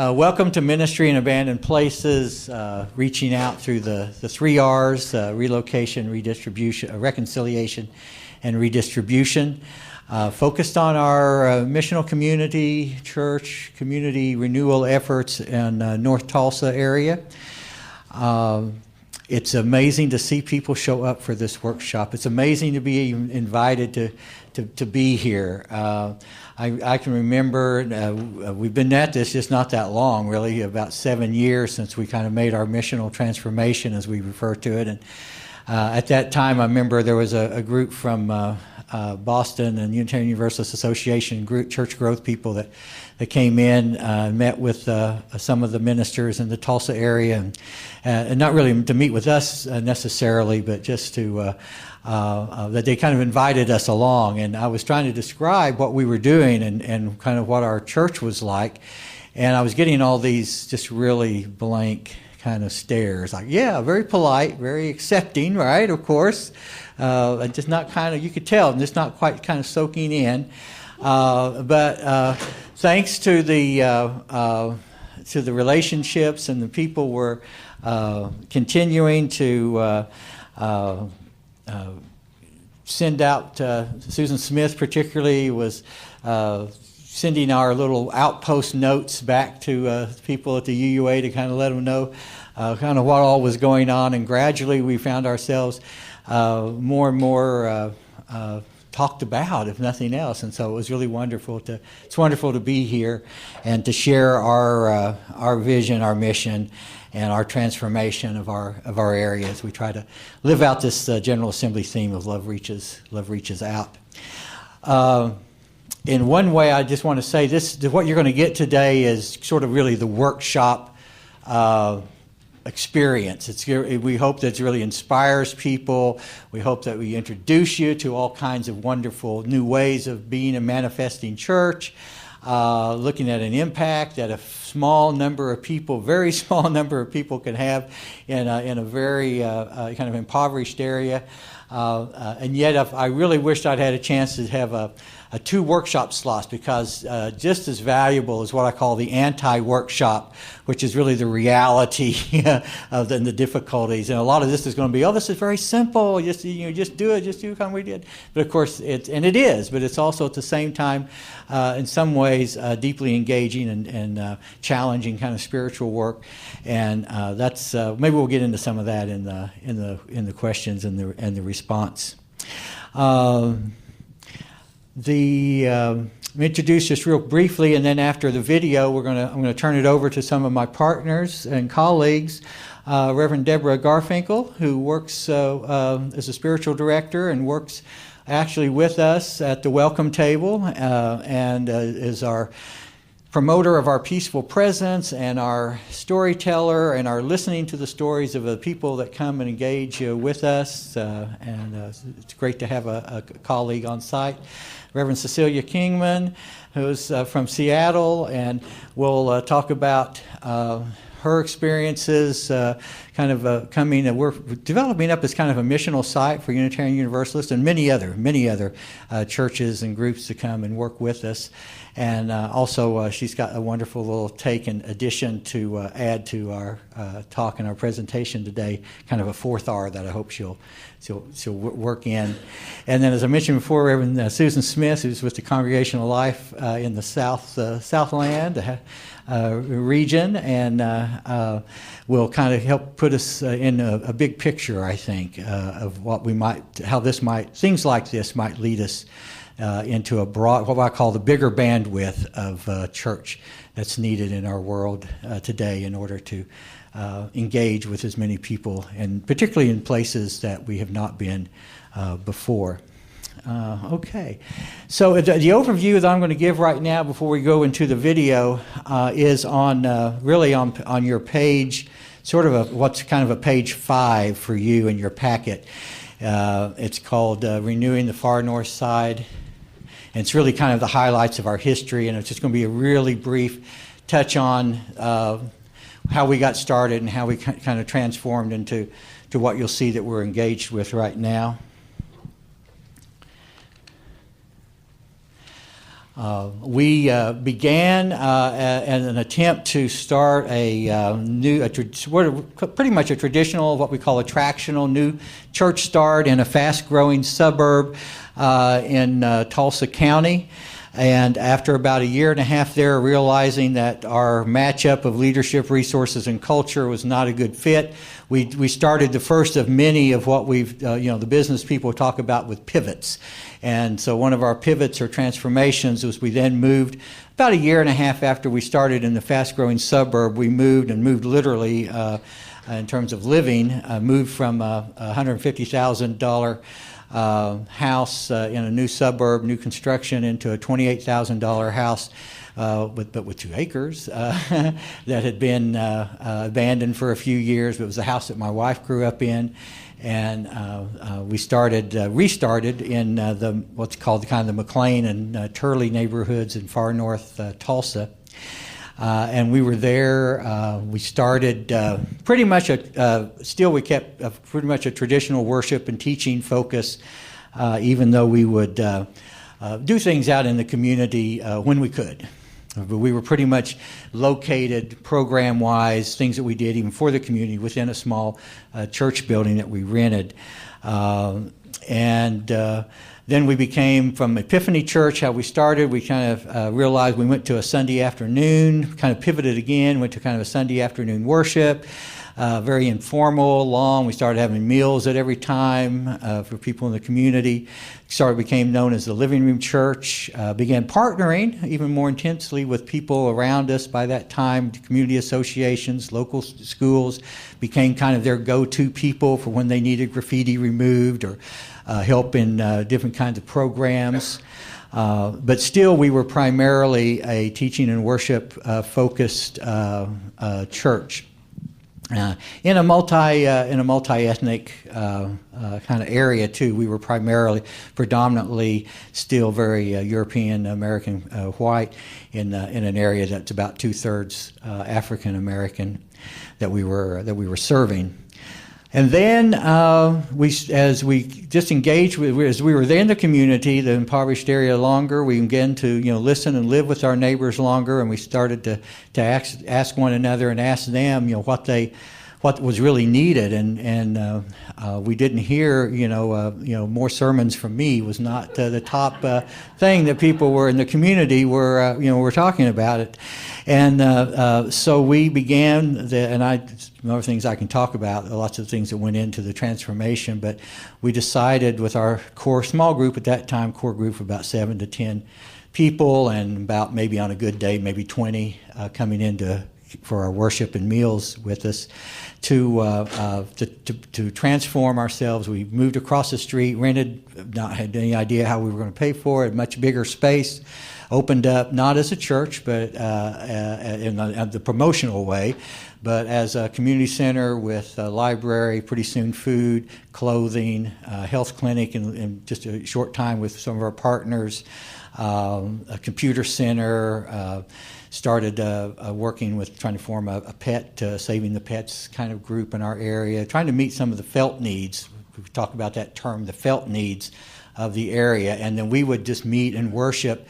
Welcome to Ministry in Abandoned Places, reaching out through the 3 R's, relocation, redistribution, reconciliation, and redistribution. Focused on our missional community, church, community renewal efforts in North Tulsa area. It's amazing to see people show up for this workshop. It's amazing to be invited to be here. I can remember, we've been at this just not that long, really, about 7 years since we kind of made our missional transformation, as we refer to it. And at that time, I remember there was a group from Boston and Unitarian Universalist Association group, church growth people that came in, met with some of the ministers in the Tulsa area, and not really to meet with us necessarily, but just to that they kind of invited us along. And I was trying to describe what we were doing and kind of what our church was like, and I was getting all these just really blank kind of stares, like, yeah, very polite, very accepting, right, of course, and just not kind of, you could tell, just not quite kind of soaking in. But thanks to the relationships, and the people were continuing to send out, Susan Smith particularly was sending our little outpost notes back to people at the UUA to kind of let them know kind of what all was going on, and gradually we found ourselves more and more talked about, if nothing else. And so it was really wonderful to be here and to share our vision, our mission, and our transformation of our area as we try to live out this General Assembly theme of love reaches out. In one way, I just want to say what you're going to get today is sort of really the workshop experience. We hope that it really inspires people. We hope that we introduce you to all kinds of wonderful new ways of being a manifesting church, looking at an impact that a small number of people, very small number of people can have in a very kind of impoverished area. And yet I really wished I'd had a chance to have 2 workshop slots, because just as valuable is what I call the anti-workshop, which is really the reality of the difficulties. And a lot of this is going to be, this is very simple, just do it, just do how we did. But of course, it is, but it's also at the same time, in some ways, deeply engaging and challenging kind of spiritual work. And that's maybe we'll get into some of that in the questions and the response. Let me introduce just real briefly, and then after the video, I'm going to turn it over to some of my partners and colleagues. Reverend Debra Garfinkel, who works as a spiritual director and works actually with us at the welcome table, and is our promoter of our peaceful presence and our storyteller and our listening to the stories of the people that come and engage with us. And it's great to have a colleague on site. Reverend Cecilia Kingman, who's from Seattle, and will talk about her experiences kind of coming, and we're developing up as kind of a missional site for Unitarian Universalists and many other churches and groups to come and work with us. And also she's got a wonderful little take and addition to add to our talk and our presentation today, kind of a 4th R that I hope she'll work in. And then, as I mentioned before, Reverend Susan Smith, who's with the Congregational Life in the Southland region, and will kind of help put us in a big picture, I think, of what things like this might lead us into a broad, what I call the bigger bandwidth of church that's needed in our world today in order to engage with as many people, and particularly in places that we have not been before. Okay, so the overview that I'm going to give right now before we go into the video is on really on your page, sort of what's kind of a page 5 for you in your packet. It's called Renewing the Far North Side. And it's really kind of the highlights of our history, and it's just going to be a really brief touch on how we got started and how we kind of transformed into what you'll see that we're engaged with right now. We began as an attempt to start pretty much a traditional, what we call attractional new church start in a fast-growing suburb in Tulsa County. And after about a year and a half there, realizing that our matchup of leadership, resources, and culture was not a good fit, we started the first of many of what the business people talk about with pivots. And so one of our pivots or transformations was we then moved, about a year and a half after we started in the fast-growing suburb, we moved literally in terms of living, moved from a $150,000 house in a new suburb, new construction, into a $28,000 house with 2 acres that had been abandoned for a few years. It was the house that my wife grew up in, and we restarted in what's called kind of the McLean and Turley neighborhoods in far north Tulsa. And we were there. We started pretty much we kept pretty much a traditional worship and teaching focus, even though we would do things out in the community when we could. But we were pretty much located program-wise, things that we did even for the community within a small church building that we rented. Then we became, from Epiphany Church, how we started, we kind of realized we went to a Sunday afternoon, kind of pivoted again, went to kind of a Sunday afternoon worship, very informal, long. We started having meals at every time for people in the community. Became known as the Living Room Church, began partnering even more intensely with people around us by that time, community associations, local schools, became kind of their go-to people for when they needed graffiti removed or help in different kinds of programs. But still, we were primarily a teaching and worship focused church. In a multi-ethnic kind of area too. We were predominantly still very European American white in an area that's about 2/3 African American that we were serving. And then as we disengaged, as we were there in the community, the impoverished area longer, we began to listen and live with our neighbors longer, and we started to ask one another and ask them what was really needed, and we didn't hear more sermons from me was not the top thing that people were in the community were talking about it, and so we began other things I can talk about, lots of things that went into the transformation, but we decided with our core small group at that time, core group of about 7 to 10 people, and about maybe on a good day, maybe 20 coming in for our worship and meals with us, to transform ourselves. We moved across the street, rented, not had any idea how we were going to pay for it, much bigger space, opened up not as a church, but in the promotional way, but as a community center with a library, pretty soon food, clothing, health clinic in just a short time with some of our partners, a computer center, started working with trying to form a pet, saving the pets kind of group in our area, trying to meet some of the felt needs. We talk about that term, the felt needs of the area, and then we would just meet and worship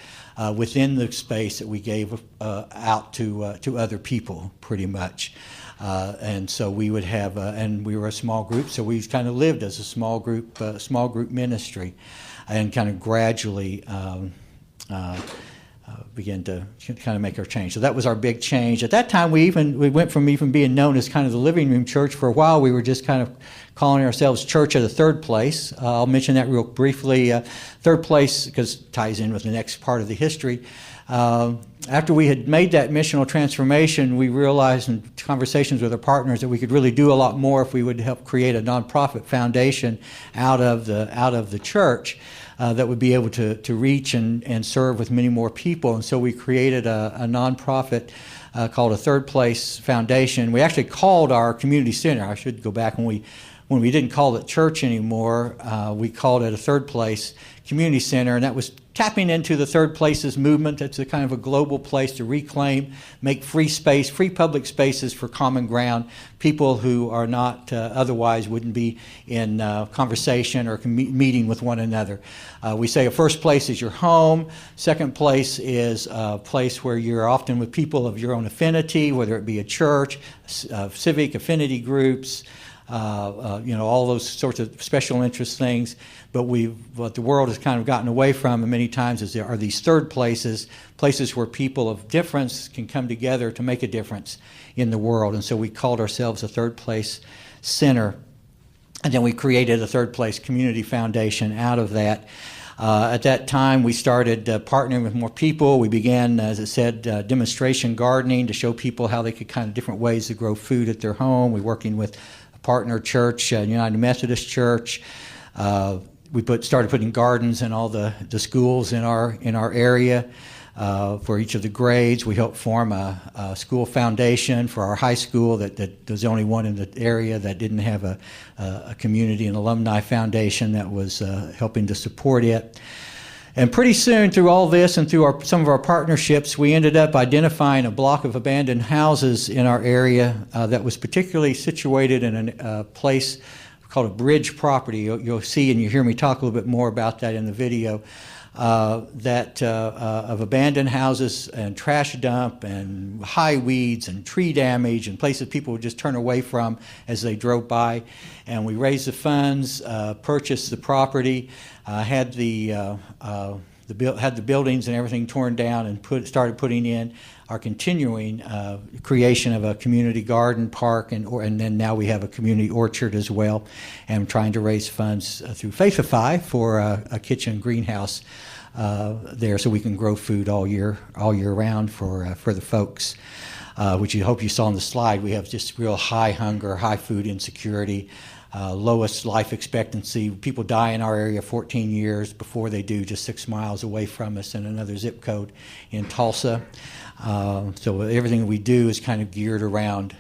within the space that we gave out to other people, pretty much. And so we would have, and we were a small group, so we kind of lived as a small group ministry, and kind of gradually began to kind of make our change. So that was our big change. At that time, we went from even being known as kind of the Living Room Church. For a while, we were just kind of calling ourselves Church of the Third Place. I'll mention that real briefly. Third Place, because it ties in with the next part of the history. After we had made that missional transformation, we realized in conversations with our partners that we could really do a lot more if we would help create a nonprofit foundation out of the church. That would be able to reach and serve with many more people. And so we created a nonprofit called a Third Place Foundation. We actually called our community center. I should go back when we when we didn't call it church anymore, we called it a Third Place Community Center, and that was tapping into the Third Places movement. That's a kind of a global place to reclaim, make free space, free public spaces for common ground, people who are not otherwise wouldn't be in conversation or meeting with one another. We say a first place is your home, second place is a place where you're often with people of your own affinity, whether it be a church, civic affinity groups, all those sorts of special interest things. But what the world has kind of gotten away from many times is there are these third places where people of difference can come together to make a difference in the world. And so we called ourselves a Third Place Center. And then we created a Third Place Community Foundation out of that. At that time, we started partnering with more people. We began, as I said, demonstration gardening to show people how they could kind of different ways to grow food at their home. We're working with a partner church, United Methodist Church. We started putting gardens in all the schools in our area for each of the grades. We helped form a school foundation for our high school that was the only one in the area that didn't have a community and alumni foundation that was helping to support it. And pretty soon, through all this and through some of our partnerships, we ended up identifying a block of abandoned houses in our area that was particularly situated in a place called a bridge property. You'll see and you hear me talk a little bit more about that in the video, of abandoned houses and trash dump and high weeds and tree damage and places people would just turn away from as they drove by. And we raised the funds, purchased the property, had the buildings and everything torn down, and started putting in our continuing creation of a community garden park, and then now we have a community orchard as well, and trying to raise funds through Faithify for a kitchen greenhouse there, so we can grow food all year round for the folks. Which I hope you saw on the slide. We have just real high hunger, high food insecurity. Lowest life expectancy. People die in our area 14 years before they do just 6 miles away from us in another zip code in Tulsa. So everything we do is kind of geared around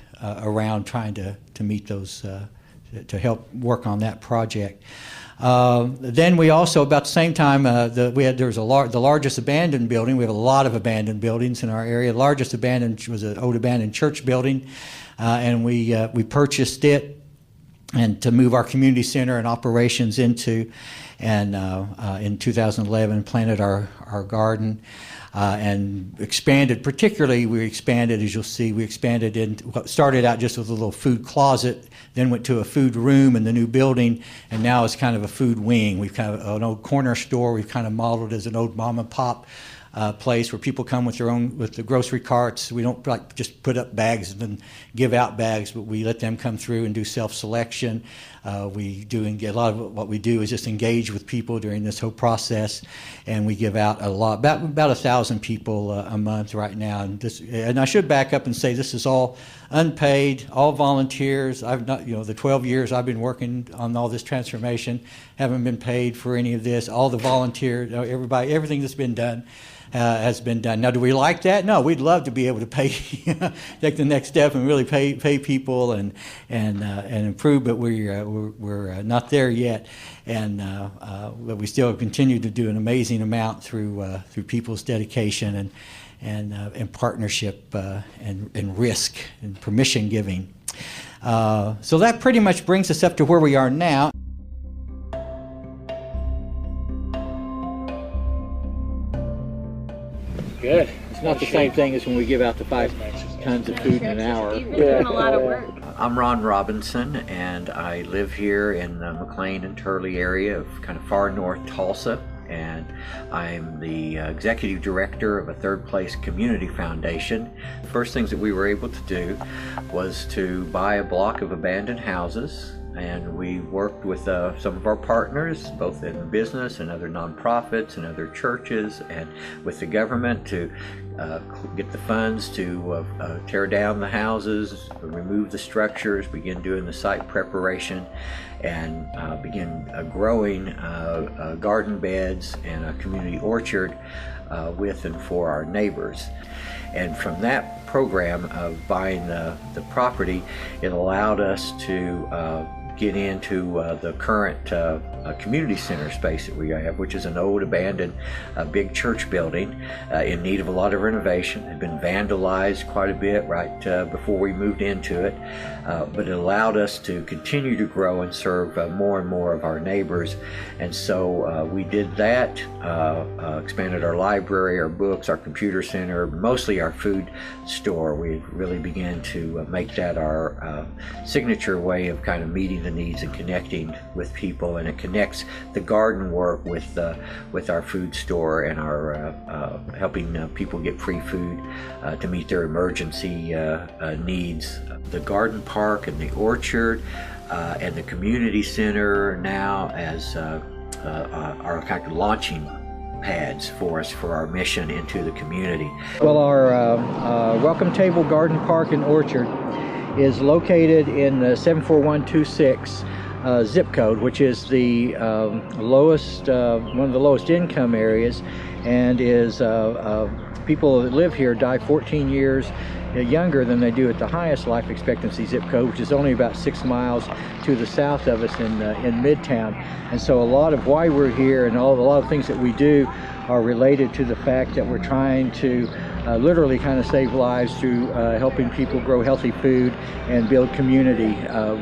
trying to meet those, to help work on that project. Then we also, about the same time, there was the largest abandoned building. We have a lot of abandoned buildings in our area. The largest abandoned was an old abandoned church building, and we purchased it and to move our community center and operations into, and in 2011 planted our garden and expanded. Particularly, we expanded, as you'll see, we expanded in what started out just with a little food closet, then went to a food room in the new building, and now it's kind of a food wing. We've kind of an old corner store. We've kind of modeled as an old mom and pop place where people come with the grocery carts. We don't like just put up bags and give out bags, but we let them come through and do self-selection. We do a lot of what we do is just engage with people during this whole process, and we give out a lot, about 1,000 people a month right now. And I should back up and say this is all unpaid, all volunteers. I've not, the 12 years I've been working on all this transformation, haven't been paid for any of this. All the volunteers, everybody, everything that's been done has been done. Now, do we like that? No, we'd love to be able to pay, take the next step and really pay people and improve, but we're not there yet. But we still continue to do an amazing amount through people's dedication and partnership and risk and permission giving. So that pretty much brings us up to where we are now. Good. It's not the same thing as when we give out the 5 tons of food in an hour. You're doing a lot of work. I'm Ron Robinson, and I live here in the McLean and Turley area of kind of far north Tulsa, and I'm the executive director of a Third Place Community Foundation. The first things that we were able to do was to buy a block of abandoned houses, and we worked with some of our partners, both in business and other nonprofits and other churches, and with the government to get the funds to tear down the houses, remove the structures, begin doing the site preparation, and begin growing garden beds and a community orchard with and for our neighbors. And from that program of buying the property, it allowed us to get into the current community center space that we have, which is an old abandoned big church building in need of a lot of renovation. It had been vandalized quite a bit right before we moved into it, but it allowed us to continue to grow and serve more and more of our neighbors. And so we did that, expanded our library, our books, our computer center, mostly our food store. We really began to make that our signature way of kind of meeting the needs and connecting with people, and it connects the garden work with our food store and our helping people get free food to meet their emergency needs. The garden park and the orchard and the community center now as our kind of launching pads for us for our mission into the community. Well, our Welcome Table Garden Park and Orchard is located in the 74126 zip code, which is the lowest, one of the lowest income areas, and is people that live here die 14 years younger than they do at the highest life expectancy zip code, which is only about 6 miles to the south of us in Midtown. And so a lot of why we're here and a lot of things that we do are related to the fact that we're trying to literally kind of save lives through helping people grow healthy food and build community,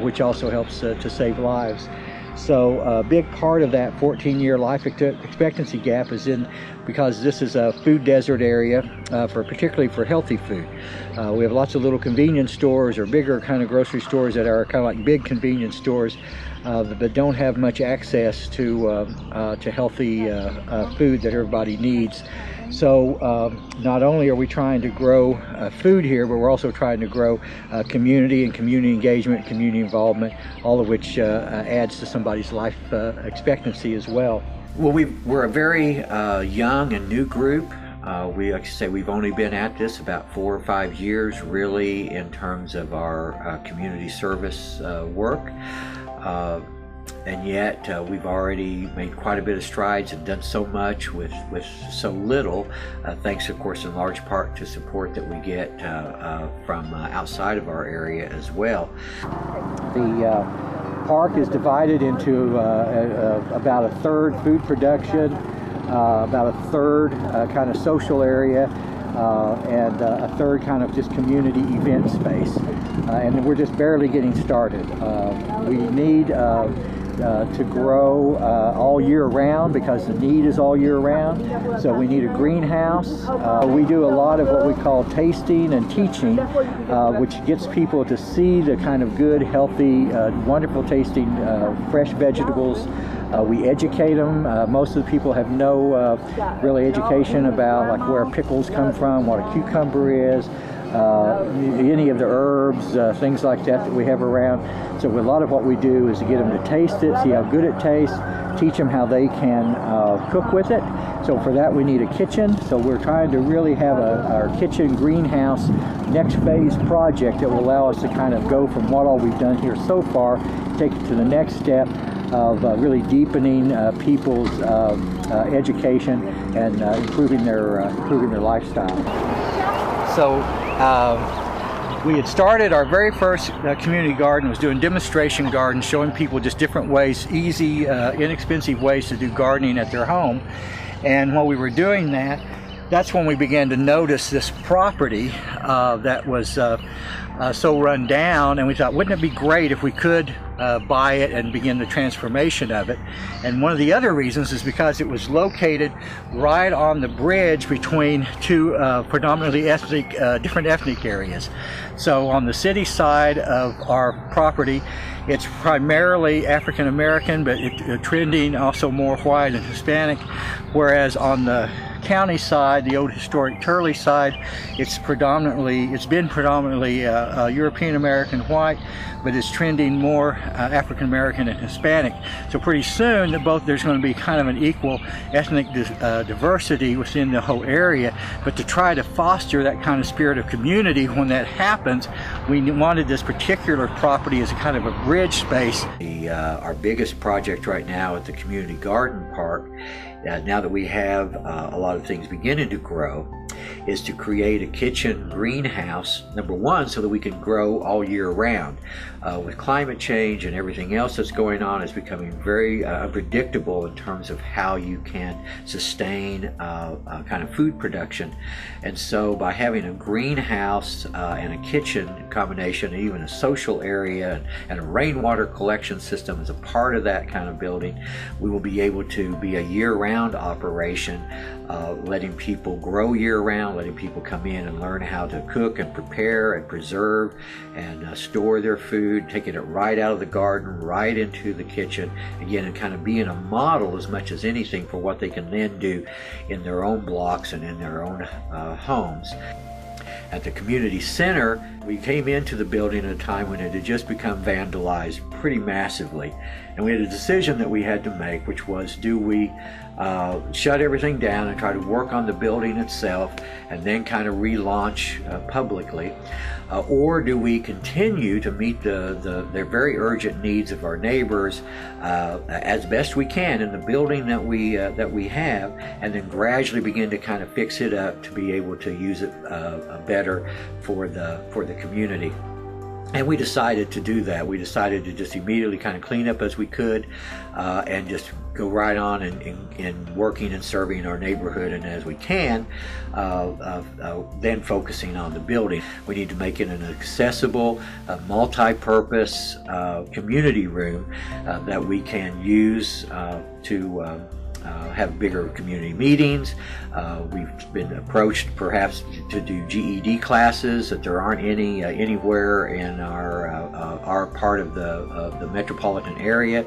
which also helps to save lives. So a big part of that 14-year life expectancy gap is in because this is a food desert area, particularly for healthy food. We have lots of little convenience stores or bigger kind of grocery stores that are kind of like big convenience stores that don't have much access to healthy food that everybody needs. So not only are we trying to grow food here, but we're also trying to grow community and community engagement, community involvement, all of which adds to somebody's life expectancy as well. Well, we're a very young and new group. We, like I say, we've only been at this about 4 or 5 years, really, in terms of our community service work. And yet we've already made quite a bit of strides and done so much with so little, thanks of course in large part to support that we get from outside of our area as well. The park is divided into about a third food production, about a third kind of social area, and a third kind of just community event space. And we're just barely getting started. We need to grow all year round because the need is all year round. So we need a greenhouse. We do a lot of what we call tasting and teaching, which gets people to see the kind of good, healthy, wonderful tasting fresh vegetables. We educate them. Most of the people have no really education about like where pickles come from, what a cucumber is, any of the herbs, things like that we have around. So a lot of what we do is to get them to taste it, see how good it tastes, teach them how they can cook with it. So for that we need a kitchen. So we're trying to really have our kitchen greenhouse next phase project that will allow us to kind of go from what all we've done here so far, take it to the next step of really deepening people's education and improving their lifestyle. So we had started our very first community garden, was doing demonstration gardens, showing people just different ways, easy, inexpensive ways to do gardening at their home. And while we were doing that, that's when we began to notice this property that was so run down, and we thought, wouldn't it be great if we could buy it and begin the transformation of it? And one of the other reasons is because it was located right on the bridge between two predominantly different ethnic areas. So on the city side of our property, it's primarily African American, but trending also more white and Hispanic, whereas on the county side, the old historic Thre side, it's been predominantly European American white, but it's trending more African American and Hispanic. So pretty soon there's going to be kind of an equal ethnic diversity within the whole area. But to try to foster that kind of spirit of community when that happens, we wanted this particular property as a kind of a bridge space. Our biggest project right now at the community garden park, now that we have a lot of things beginning to grow, is to create a kitchen greenhouse, number one, so that we can grow all year round. With climate change and everything else that's going on, it's becoming very unpredictable in terms of how you can sustain kind of food production. And so by having a greenhouse and a kitchen combination, even a social area and a rainwater collection system as a part of that kind of building, we will be able to be a year-round operation, letting people grow year-round, letting people come in and learn how to cook and prepare and preserve and store their food, taking it right out of the garden, right into the kitchen, again, and kind of being a model as much as anything for what they can then do in their own blocks and in their own homes. At the community center, we came into the building at a time when it had just become vandalized pretty massively. And we had a decision that we had to make, which was, do we shut everything down and try to work on the building itself and then kind of relaunch publicly? Or do we continue to meet their very urgent needs of our neighbors as best we can in the building that we have, and then gradually begin to kind of fix it up to be able to use it better for the community? And we decided to do that. We decided to just immediately kind of clean up as we could and just go right on in working and serving our neighborhood, and as we can, then focusing on the building. We need to make it an accessible, multi-purpose community room that we can use to have bigger community meetings. We've been approached perhaps to do GED classes, that there aren't any anywhere in our part of the metropolitan area.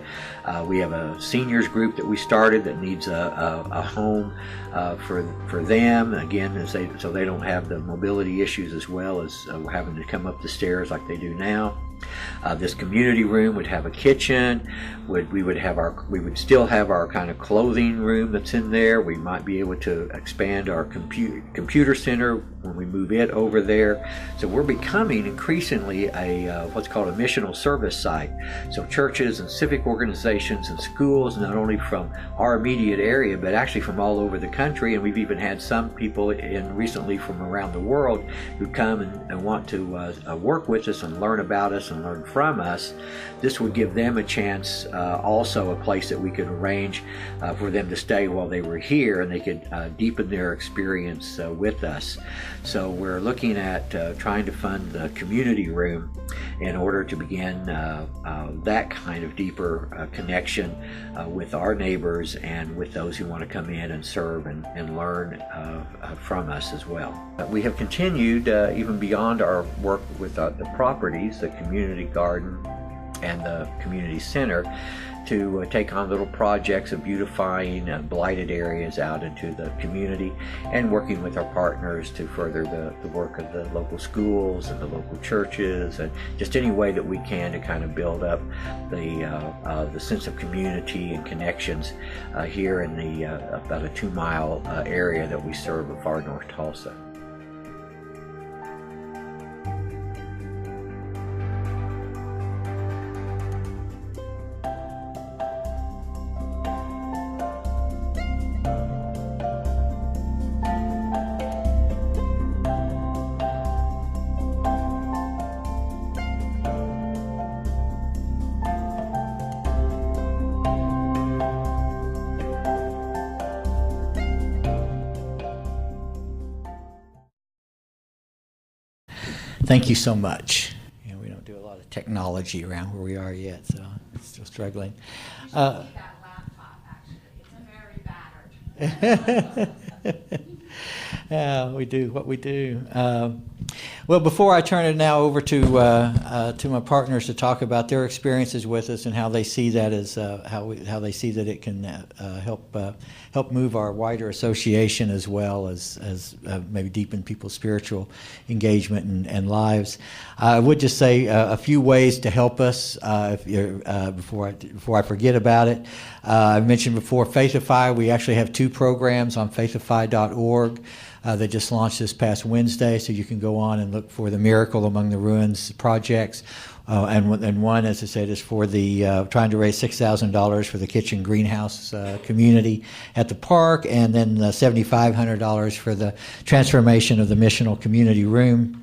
We have a seniors group that we started that needs a home for them, again, so they don't have the mobility issues as well as having to come up the stairs like they do now. This community room would have a kitchen. We would still have our kind of clothing room that's in there. We might be able to expand our computer center when we move it over there. So we're becoming increasingly a what's called a missional service site. So churches and civic organizations and schools, not only from our immediate area, but actually from all over the country, and we've even had some people in recently from around the world who come and want to work with us and learn about us and learn from us. This would give them a chance, also a place that we could arrange for them to stay while they were here, and they could deepen their experience with us. So we're looking at trying to fund the community room in order to begin that kind of deeper connection with our neighbors and with those who want to come in and serve and learn from us as well. We have continued even beyond our work with the properties, the community garden and the community center, to take on little projects of beautifying blighted areas out into the community, and working with our partners to further the work of the local schools and the local churches, and just any way that we can to kind of build up the sense of community and connections here in the about a 2-mile area that we serve of far north Tulsa. Thank you so much. You know, we don't do a lot of technology around where we are yet, so still struggling. You should see that laptop, actually. It's very battered. Yeah, we do what we do. Well, before I turn it now over to my partners to talk about their experiences with us and how they see that as how they see that it can help move our wider association, as well as maybe deepen people's spiritual engagement and lives. I would just say a few ways to help us before I forget about it. I mentioned before Faithify. We actually have 2 programs on faithify.org. They just launched this past Wednesday, so you can go on and look for the Miracle Among the Ruins projects, And one, as I said, is for the trying to raise $6,000 for the kitchen greenhouse community at the park, and then $7,500 for the transformation of the Missional community room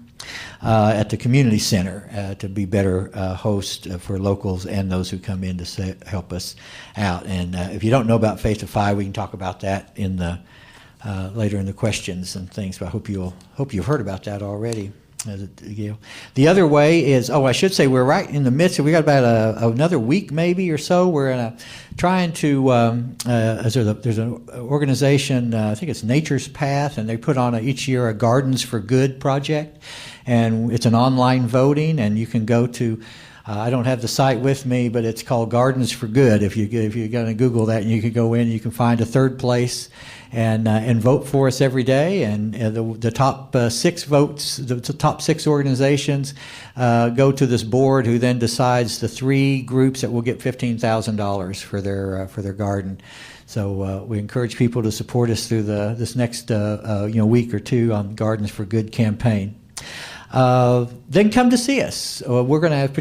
at the community center to be better host for locals and those who come in to help us out. And if you don't know about Faith of Five, we can talk about that in the later in the questions and things. But I hope you've heard about that already. The other way is, I should say we're right in the midst. We got about another week maybe or so. We're trying to. There's an organization. I think it's Nature's Path, and they put on each year a Gardens for Good project, and it's an online voting, and you can go to. I don't have the site with me, but it's called Gardens for Good. If you're going to Google that, and you can go in, you can find a third place and vote for us every day. And the top 6 votes, the top 6 organizations go to this board, who then decides the 3 groups that will get $15,000 for their garden. So we encourage people to support us through this next week or two on Gardens for Good campaign. Then come to see us. We're going to have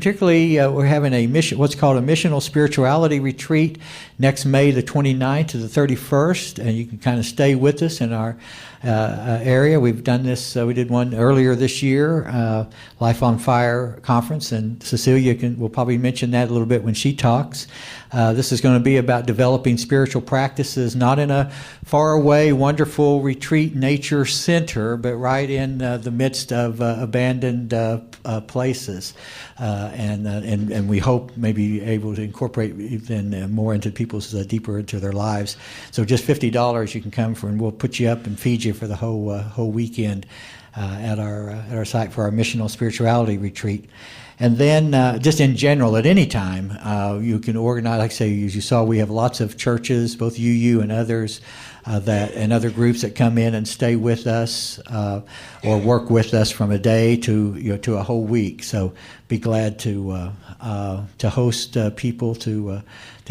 we're having what's called a missional spirituality retreat next May the 29th to the 31st, and you can kind of stay with us in our area. We've done this. We did one earlier this year, Life on Fire conference, and Cecilia will probably mention that a little bit when she talks. This is going to be about developing spiritual practices, not in a faraway, wonderful retreat nature center, but right in the midst of abandoned places. And we hope maybe able to incorporate even more into people's deeper into their lives. So just $50 you can come for, and we'll put you up and feed you for the whole weekend at our site for our missional spirituality retreat. And then just in general, at any time, you can organize. Like I say, as you saw, we have lots of churches, both UU and others, and other groups that come in and stay with us or work with us from a day to a whole week. So be glad to host people to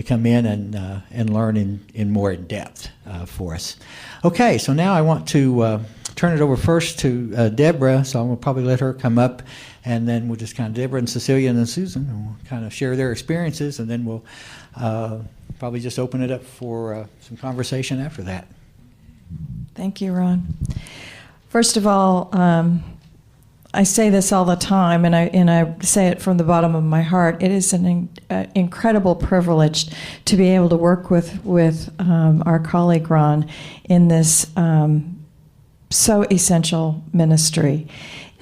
come in and learn in more in depth for us. Okay, so now I want to turn it over first to Debra. So I'm going to probably let her come up. And then we'll just kind of, Debra and Cecilia and then Susan, and we'll kind of share their experiences, and then we'll probably just open it up for some conversation after that. Thank you, Ron. First of all, I say this all the time, and I say it from the bottom of my heart. It is an incredible privilege to be able to work with our colleague Ron in this so essential ministry.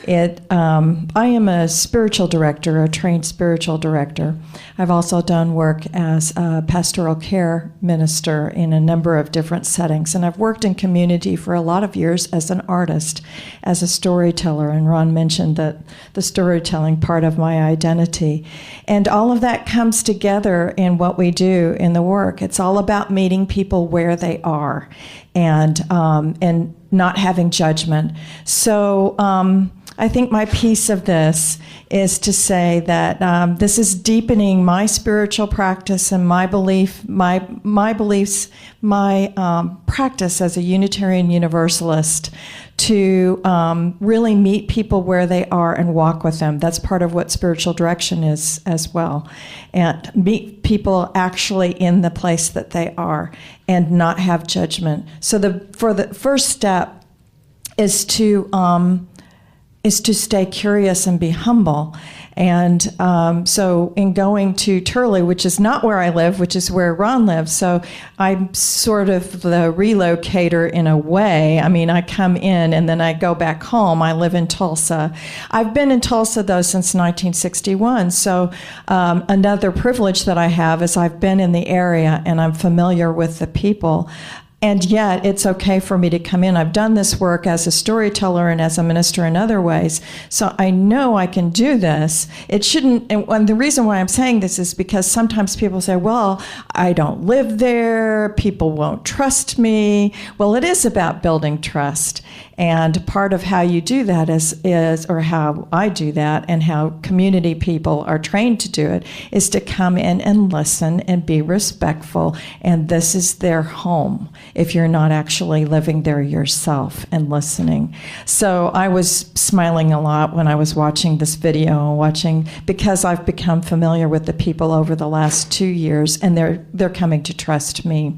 I am a spiritual director, a trained spiritual director. I've also done work as a pastoral care minister in a number of different settings, and I've worked in community for a lot of years as an artist, as a storyteller, and Ron mentioned that the storytelling part of my identity. And all of that comes together in what we do in the work. It's all about meeting people where they are and not having judgment. So I think my piece of this is to say that this is deepening my spiritual practice and my beliefs, my practice as a Unitarian Universalist to really meet people where they are and walk with them. That's part of what spiritual direction is as well. And meet people actually in the place that they are and not have judgment. So the first step is to stay curious and be humble. And so in going to Thre, which is not where I live, which is where Ron lives, so I'm sort of the relocator in a way. I mean, I come in and then I go back home. I live in Tulsa. I've been in Tulsa, though, since 1961. So another privilege that I have is I've been in the area and I'm familiar with the people. And yet, it's okay for me to come in. I've done this work as a storyteller and as a minister in other ways, so I know I can do this. It shouldn't, and the reason why I'm saying this is because sometimes people say, well, I don't live there, people won't trust me. Well, it is about building trust. And part of how you do that is, or how I do that, and how community people are trained to do it, is to come in and listen and be respectful. And this is their home if you're not actually living there yourself and listening. So I was smiling a lot when I was watching this video, because I've become familiar with the people over the last 2 years, and they're coming to trust me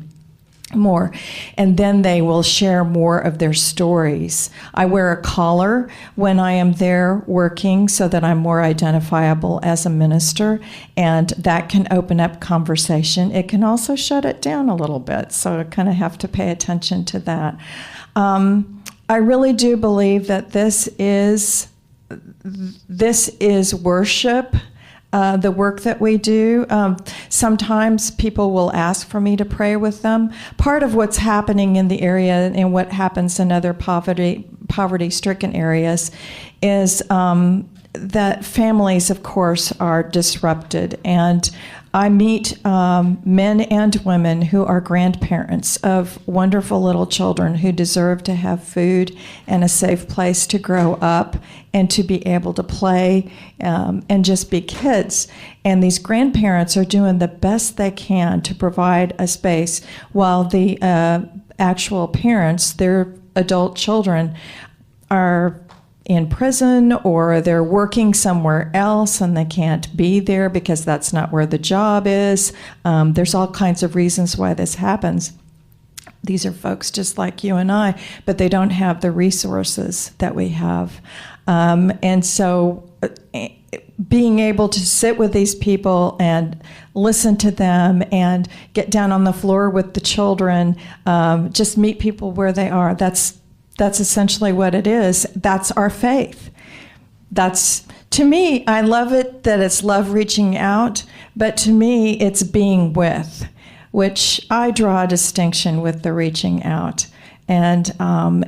more. And then they will share more of their stories. I wear a collar when I am there working so that I'm more identifiable as a minister, and that can open up conversation. It can also shut it down a little bit, so I kind of have to pay attention to that. I really do believe that this is worship. The work that we do. Sometimes people will ask for me to pray with them. Part of what's happening in the area and what happens in other poverty-stricken areas is that families, of course, are disrupted. And I meet men and women who are grandparents of wonderful little children who deserve to have food and a safe place to grow up and to be able to play and just be kids. And these grandparents are doing the best they can to provide a space, while the actual parents, their adult children, are in prison, or they're working somewhere else and they can't be there because that's not where the job is. There's all kinds of reasons why this happens. These are folks just like you and I, but they don't have the resources that we have. And so being able to sit with these people and listen to them and get down on the floor with the children, just meet people where they are, that's essentially what it is. That's our faith. To me, I love it that it's love reaching out, but to me, it's being with, which I draw a distinction with the reaching out. And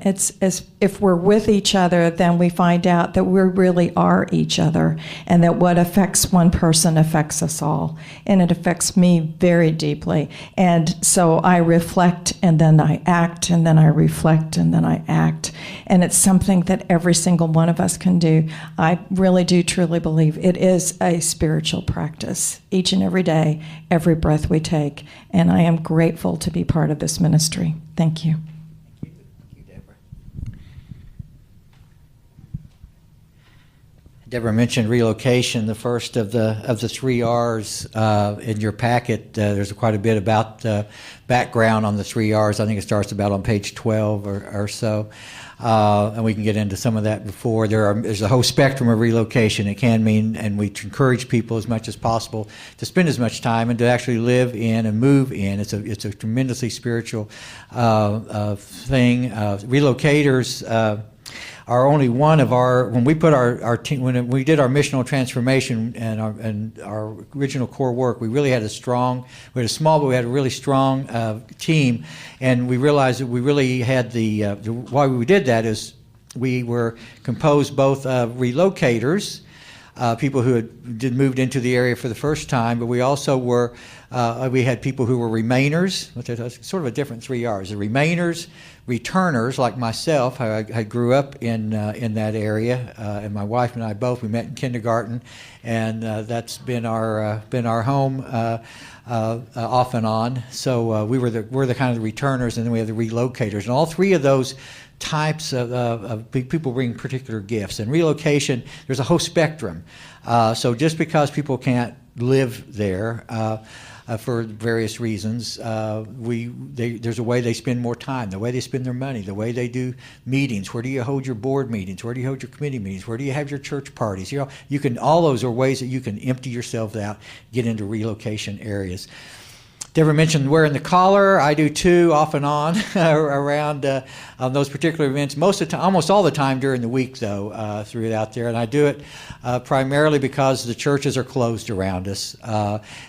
it's as if we're with each other, then we find out that we really are each other, and that what affects one person affects us all. And it affects me very deeply. And so I reflect, and then I act, and then I reflect, and then I act. And it's something that every single one of us can do. I really do truly believe it is a spiritual practice, each and every day, every breath we take. And I am grateful to be part of this ministry. Thank you. Debra mentioned relocation, the first of the 3 R's in your packet. There's quite a bit about background on the 3 R's. I think it starts about on page 12 or so. And we can get into some of that before. There's a whole spectrum of relocation. It can mean, and we encourage people as much as possible to spend as much time and to actually live in and move in. It's a tremendously spiritual thing. Relocators are only one of our, when we put our team, when we did our missional transformation and our original core work, we really had a small, but we had a really strong team, and we realized that we really had why we did that is we were composed both of relocators, people who had moved into the area for the first time, but we also we had people who were remainers, which is sort of a different 3 R's. The remainers, returners, like myself. I grew up in that area, and my wife and I both. We met in kindergarten, and that's been our home off and on. So we're the kind of the returners, and then we have the relocators, and all 3 of those types of people bring particular gifts. And relocation, there's a whole spectrum. So just because people can't live there for various reasons, there's a way they spend more time, the way they spend their money, the way they do meetings. Where do you hold your board meetings? Where do you hold your committee meetings? Where do you have your church parties? All those are ways that you can empty yourself out, get into relocation areas. Debra mentioned wearing the collar. I do too, off and on, around those particular events. Almost all the time during the week, though, through it out there. And I do it primarily because the churches are closed around us,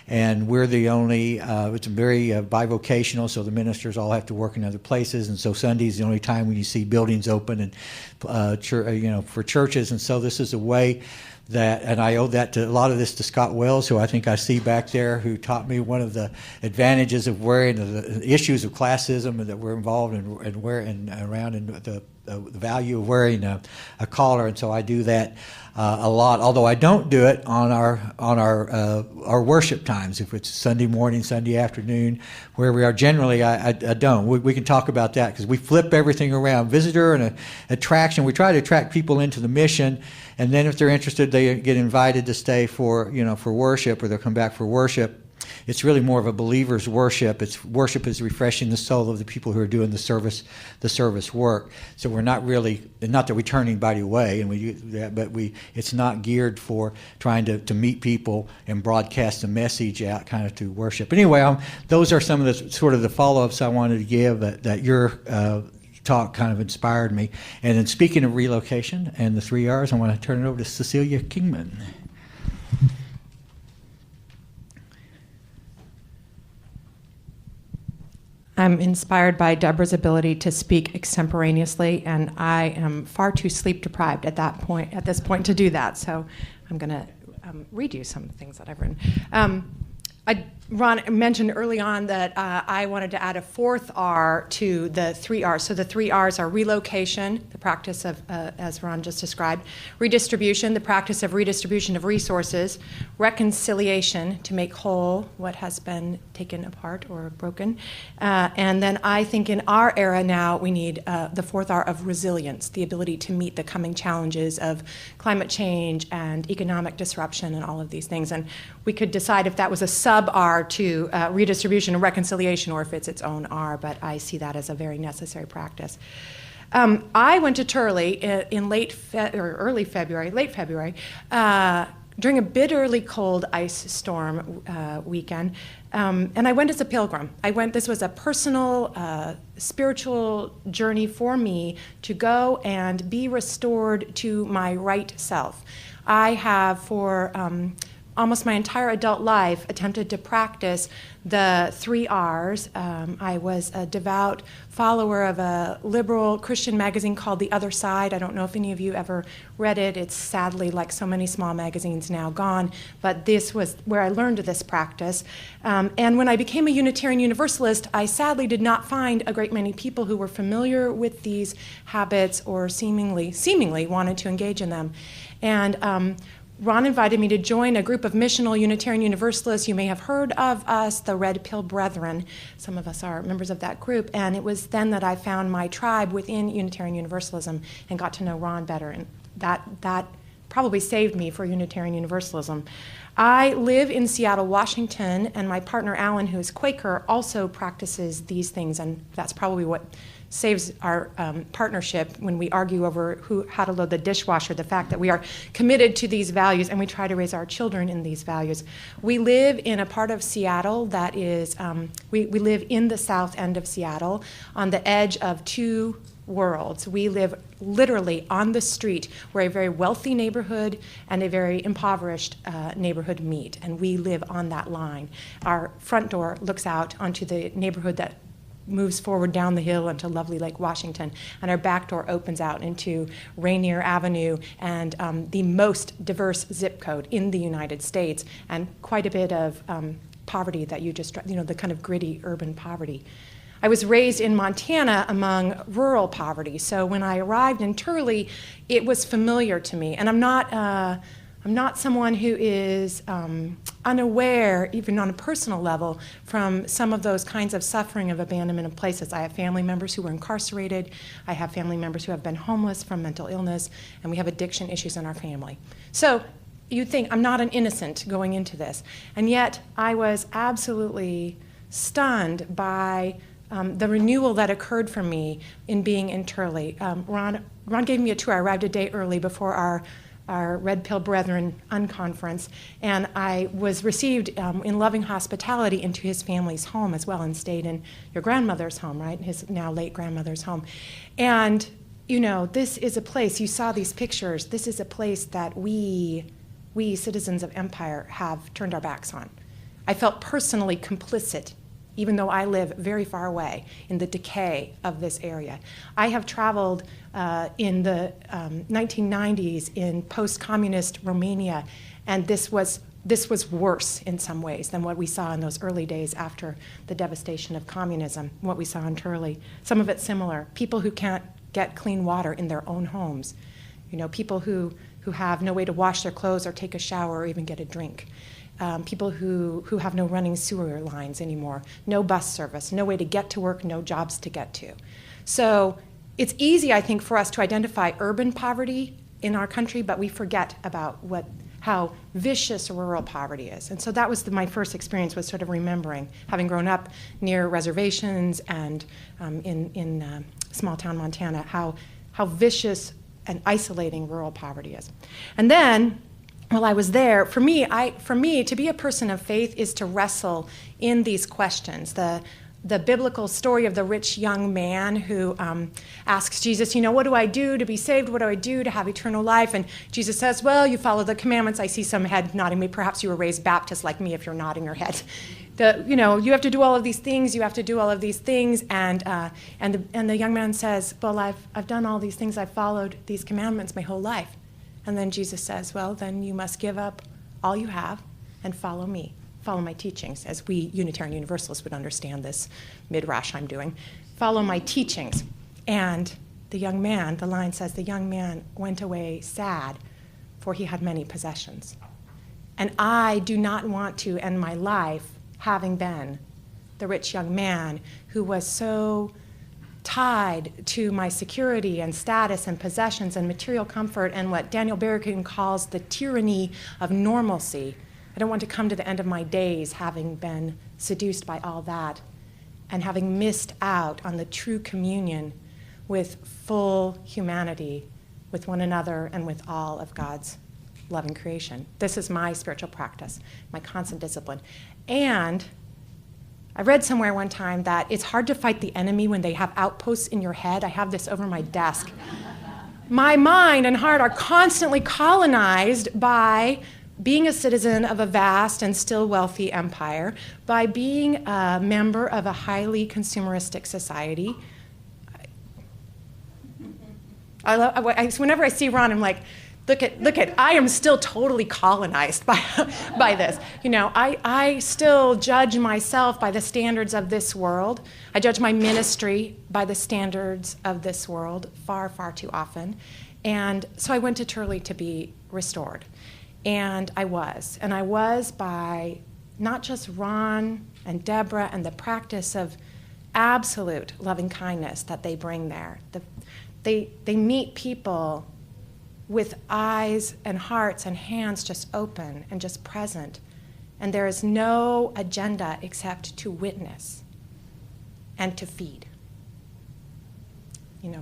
and we're the only. It's very bivocational, so the ministers all have to work in other places, and so Sunday's the only time when you see buildings open and for churches. And so this is a way that, and I owe that to a lot of this to Scott Wells, who I think I see back there, who taught me one of the advantages of wearing the issues of classism that we're involved in and around in the the value of wearing a collar, and so I do that a lot. Although I don't do it on our worship times. If it's Sunday morning, Sunday afternoon, where we are, generally I don't. We can talk about that because we flip everything around. Visitor and attraction. We try to attract people into the mission, and then if they're interested, they get invited to stay for worship, or they'll come back for worship. It's really more of a believer's worship. Worship is refreshing the soul of the people who are doing the service work. So we're not that we turn anybody away, and we do that, but it's not geared for trying to meet people and broadcast a message out kind of to worship. Anyway, those are some of the sort of the follow-ups I wanted to give that your talk kind of inspired me. And then speaking of relocation and the 3 R's, I want to turn it over to Cecilia Kingman. I'm inspired by Debra's ability to speak extemporaneously, and I am far too sleep deprived at this point to do that. So I'm going to read you some things that I've written. Ron mentioned early on that I wanted to add a fourth R to the 3 R's. So the 3 R's are relocation, the practice of, as Ron just described, redistribution, the practice of redistribution of resources, reconciliation, to make whole what has been taken apart or broken. And then I think in our era now we need the fourth R of resilience, the ability to meet the coming challenges of climate change and economic disruption and all of these things. And we could decide if that was a sub-R to redistribution and reconciliation, or if it's its own R, but I see that as a very necessary practice. I went to Thre in late February, during a bitterly cold ice storm weekend, and I went as a pilgrim. This was a personal, spiritual journey for me to go and be restored to my right self. I have, for almost my entire adult life, attempted to practice the 3 R's. I was a devout follower of a liberal Christian magazine called The Other Side. I don't know if any of you ever read it. It's sadly, like so many small magazines, now gone, but this was where I learned this practice. And when I became a Unitarian Universalist, I sadly did not find a great many people who were familiar with these habits or seemingly wanted to engage in them. And Ron invited me to join a group of missional Unitarian Universalists. You may have heard of us, the Red Pill Brethren. Some of us are members of that group. And it was then that I found my tribe within Unitarian Universalism and got to know Ron better. And that probably saved me for Unitarian Universalism. I live in Seattle, Washington, and my partner Alan, who is Quaker, also practices these things. And that's probably what saves our partnership when we argue over how to load the dishwasher, the fact that we are committed to these values and we try to raise our children in these values. We live in a part of Seattle that is, we live in the south end of Seattle on the edge of two worlds. We live literally on the street where a very wealthy neighborhood and a very impoverished neighborhood meet, and we live on that line. Our front door looks out onto the neighborhood that moves forward down the hill into lovely Lake Washington, and our back door opens out into Rainier Avenue and the most diverse zip code in the United States, and quite a bit of poverty that the kind of gritty urban poverty. I was raised in Montana among rural poverty, so when I arrived in Thre, it was familiar to me, and I'm not someone who is unaware, even on a personal level, from some of those kinds of suffering of abandonment of places. I have family members who were incarcerated. I have family members who have been homeless from mental illness, and we have addiction issues in our family. So you'd think I'm not an innocent going into this, and yet I was absolutely stunned by the renewal that occurred for me in being in Thre. Ron gave me a tour. I arrived a day early before our Red Pill Brethren unconference, and I was received in loving hospitality into his family's home as well, and stayed in your grandmother's home, right? His now late grandmother's home. And, this is a place, you saw these pictures, this is a place that we citizens of empire have turned our backs on. I felt personally complicit, even though I live very far away, in the decay of this area. I have traveled in the 1990s in post-communist Romania, and this was worse in some ways than what we saw in those early days after the devastation of communism, what we saw in Thre. Some of it similar. People who can't get clean water in their own homes. People who have no way to wash their clothes or take a shower or even get a drink. People who have no running sewer lines anymore, no bus service, no way to get to work, no jobs to get to. So it's easy, I think, for us to identify urban poverty in our country, but we forget about how vicious rural poverty is. And so that was my first experience, was sort of remembering, having grown up near reservations and in small town Montana, how vicious and isolating rural poverty is. And then, while I was there, for me, to be a person of faith is to wrestle in these questions. The biblical story of the rich young man who asks Jesus, what do I do to be saved? What do I do to have eternal life? And Jesus says, well, you follow the commandments. I see some head nodding. Maybe perhaps you were raised Baptist like me if you're nodding your head. You have to do all of these things. You have to do all of these things. And the young man says, well, I've done all these things. I've followed these commandments my whole life. And then Jesus says, well, then you must give up all you have and follow me. Follow my teachings, as we Unitarian Universalists would understand this midrash I'm doing. Follow my teachings. And the line says, the young man went away sad, for he had many possessions. And I do not want to end my life having been the rich young man who was so tied to my security and status and possessions and material comfort and what Daniel Berrigan calls the tyranny of normalcy. I don't want to come to the end of my days having been seduced by all that and having missed out on the true communion with full humanity, with one another and with all of God's loving creation. This is my spiritual practice, my constant discipline. And I read somewhere one time that it's hard to fight the enemy when they have outposts in your head. I have this over my desk. My mind and heart are constantly colonized by being a citizen of a vast and still wealthy empire, by being a member of a highly consumeristic society. Whenever I see Ron, I'm like, look at, I am still totally colonized by this. I still judge myself by the standards of this world. I judge my ministry by the standards of this world far, far too often. And so I went to Thre to be restored. And I was by not just Ron and Debra and the practice of absolute loving kindness that they bring there. They meet people with eyes and hearts and hands just open and just present. And there is no agenda except to witness and to feed.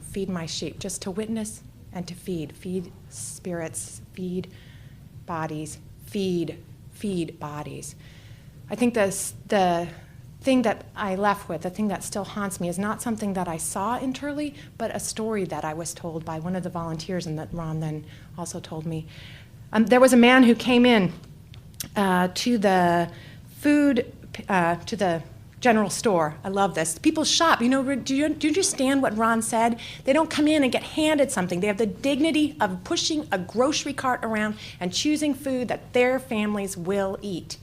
Feed my sheep, just to witness and to feed. Feed spirits, feed bodies, feed bodies. I think the thing that I left with, the thing that still haunts me, is not something that I saw in Thre, but a story that I was told by one of the volunteers and that Ron then also told me. There was a man who came in to the to the general store. I love this. People shop. Do you understand what Ron said? They don't come in and get handed something. They have the dignity of pushing a grocery cart around and choosing food that their families will eat.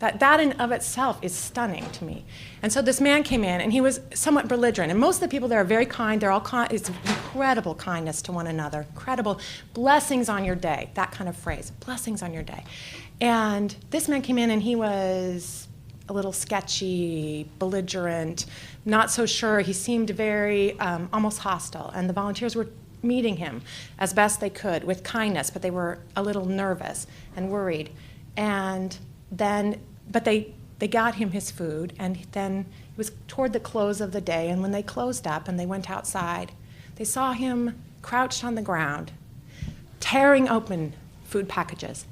That in of itself is stunning to me. And so this man came in, and he was somewhat belligerent. And most of the people there are very kind. They're all kind. It's incredible kindness to one another. Incredible blessings on your day. That kind of phrase. Blessings on your day. And this man came in, and he was a little sketchy, belligerent, not so sure. He seemed very almost hostile. And the volunteers were meeting him as best they could with kindness, but they were a little nervous and worried. But they got him his food, and then it was toward the close of the day, and when they closed up and they went outside, they saw him crouched on the ground, tearing open food packages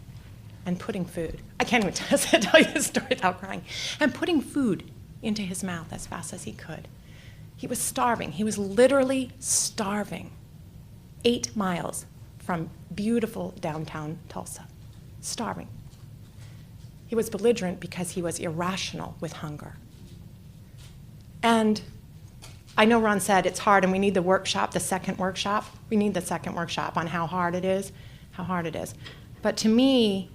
and putting food. I can't even tell you the story without crying. And putting food into his mouth as fast as he could. He was starving. He was literally starving. 8 miles from beautiful downtown Tulsa. Starving. He was belligerent because he was irrational with hunger. And I know Ron said it's hard and we need the workshop, the second workshop. We need the second workshop on how hard it is. But to me,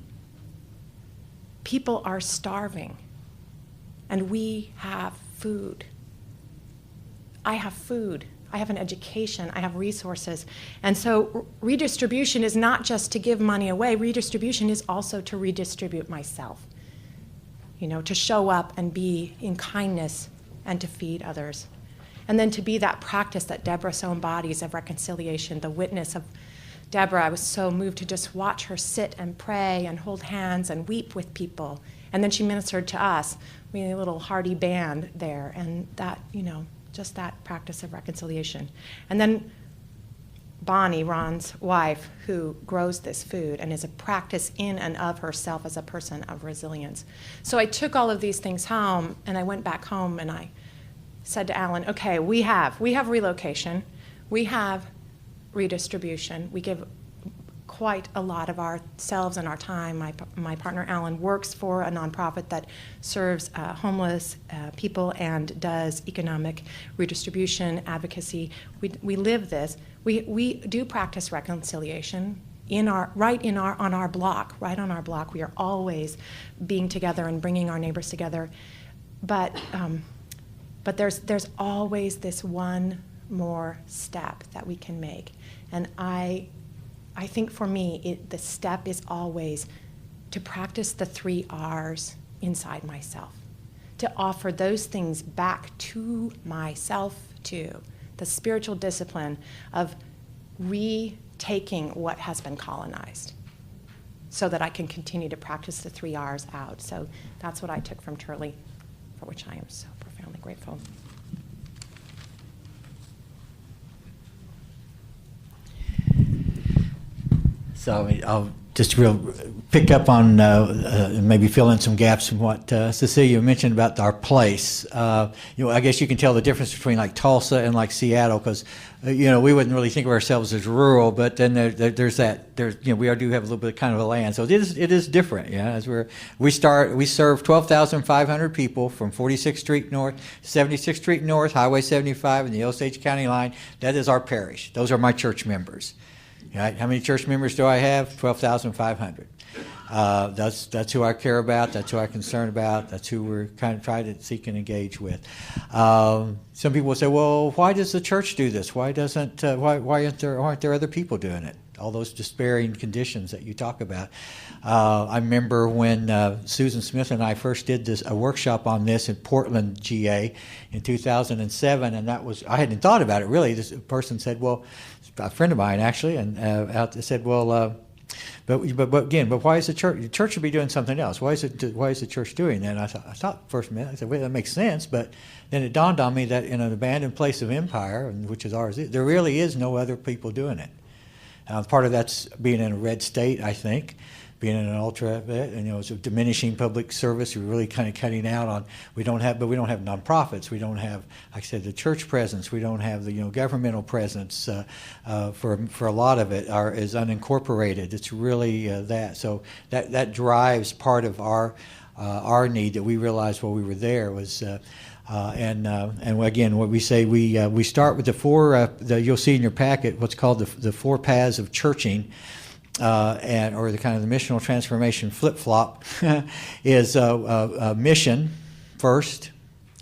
people are starving and we have food. I have food. I have an education, I have resources. And so redistribution is not just to give money away, redistribution is also to redistribute myself. To show up and be in kindness and to feed others. And then to be that practice that Debra so embodies of reconciliation, the witness of Debra. I was so moved to just watch her sit and pray and hold hands and weep with people. And then she ministered to us. We had a little hearty band there, and that, just that practice of reconciliation. And then Bonnie, Ron's wife, who grows this food and is a practice in and of herself as a person of resilience. So I took all of these things home, and I went back home and I said to Alan, okay, we have relocation, we have redistribution, we give quite a lot of ourselves and our time. My partner Alan works for a nonprofit that serves homeless people and does economic redistribution, advocacy. We live this. We do practice reconciliation on our block. We are always being together and bringing our neighbors together. But there's always this one more step that we can make. And I think for me, the step is always to practice the 3 R's inside myself, to offer those things back to myself too, the spiritual discipline of retaking what has been colonized so that I can continue to practice the 3 R's out. So that's what I took from Thre, for which I am so profoundly grateful. So I'll just pick up on and maybe fill in some gaps from what Cecilia mentioned about our place. I guess you can tell the difference between like Tulsa and like Seattle, because we wouldn't really think of ourselves as rural, but then we do have a little bit of kind of a land, so it is different. Yeah, as we serve 12,500 people from 46th Street North, 76th Street North, Highway 75, and the Osage County line. That is our parish. Those are my church members. Right? How many church members do I have? 12,500. That's who I care about. That's who I'm concerned about. That's who we're kind of trying to seek and engage with. Some people will say, "Well, why does the church do this? Why aren't there other people doing it?" All those despairing conditions that you talk about. I remember when Susan Smith and I first did a workshop on this in Portland, GA, in 2007, and I hadn't thought about it really. This person said, "Well." A friend of mine actually, and said, "Well, but why is the church? The church should be doing something else. Why is the church doing that?" And I thought first a minute, I said, "Well, that makes sense." But then it dawned on me that in an abandoned place of empire, which is ours, there really is no other people doing it. Part of that's being in a red state, I think. Being in an ultra, it's a diminishing public service. We're really kind of cutting out on. We don't have nonprofits. We don't have, like I said, the church presence. We don't have the governmental presence. For a lot of it is unincorporated. It's really that. So that drives part of our need that we realized while we were there was. And again, what we say, we start with the 4. You'll see in your packet what's called the 4 paths of churching. Or the kind of the missional transformation flip-flop is a mission first.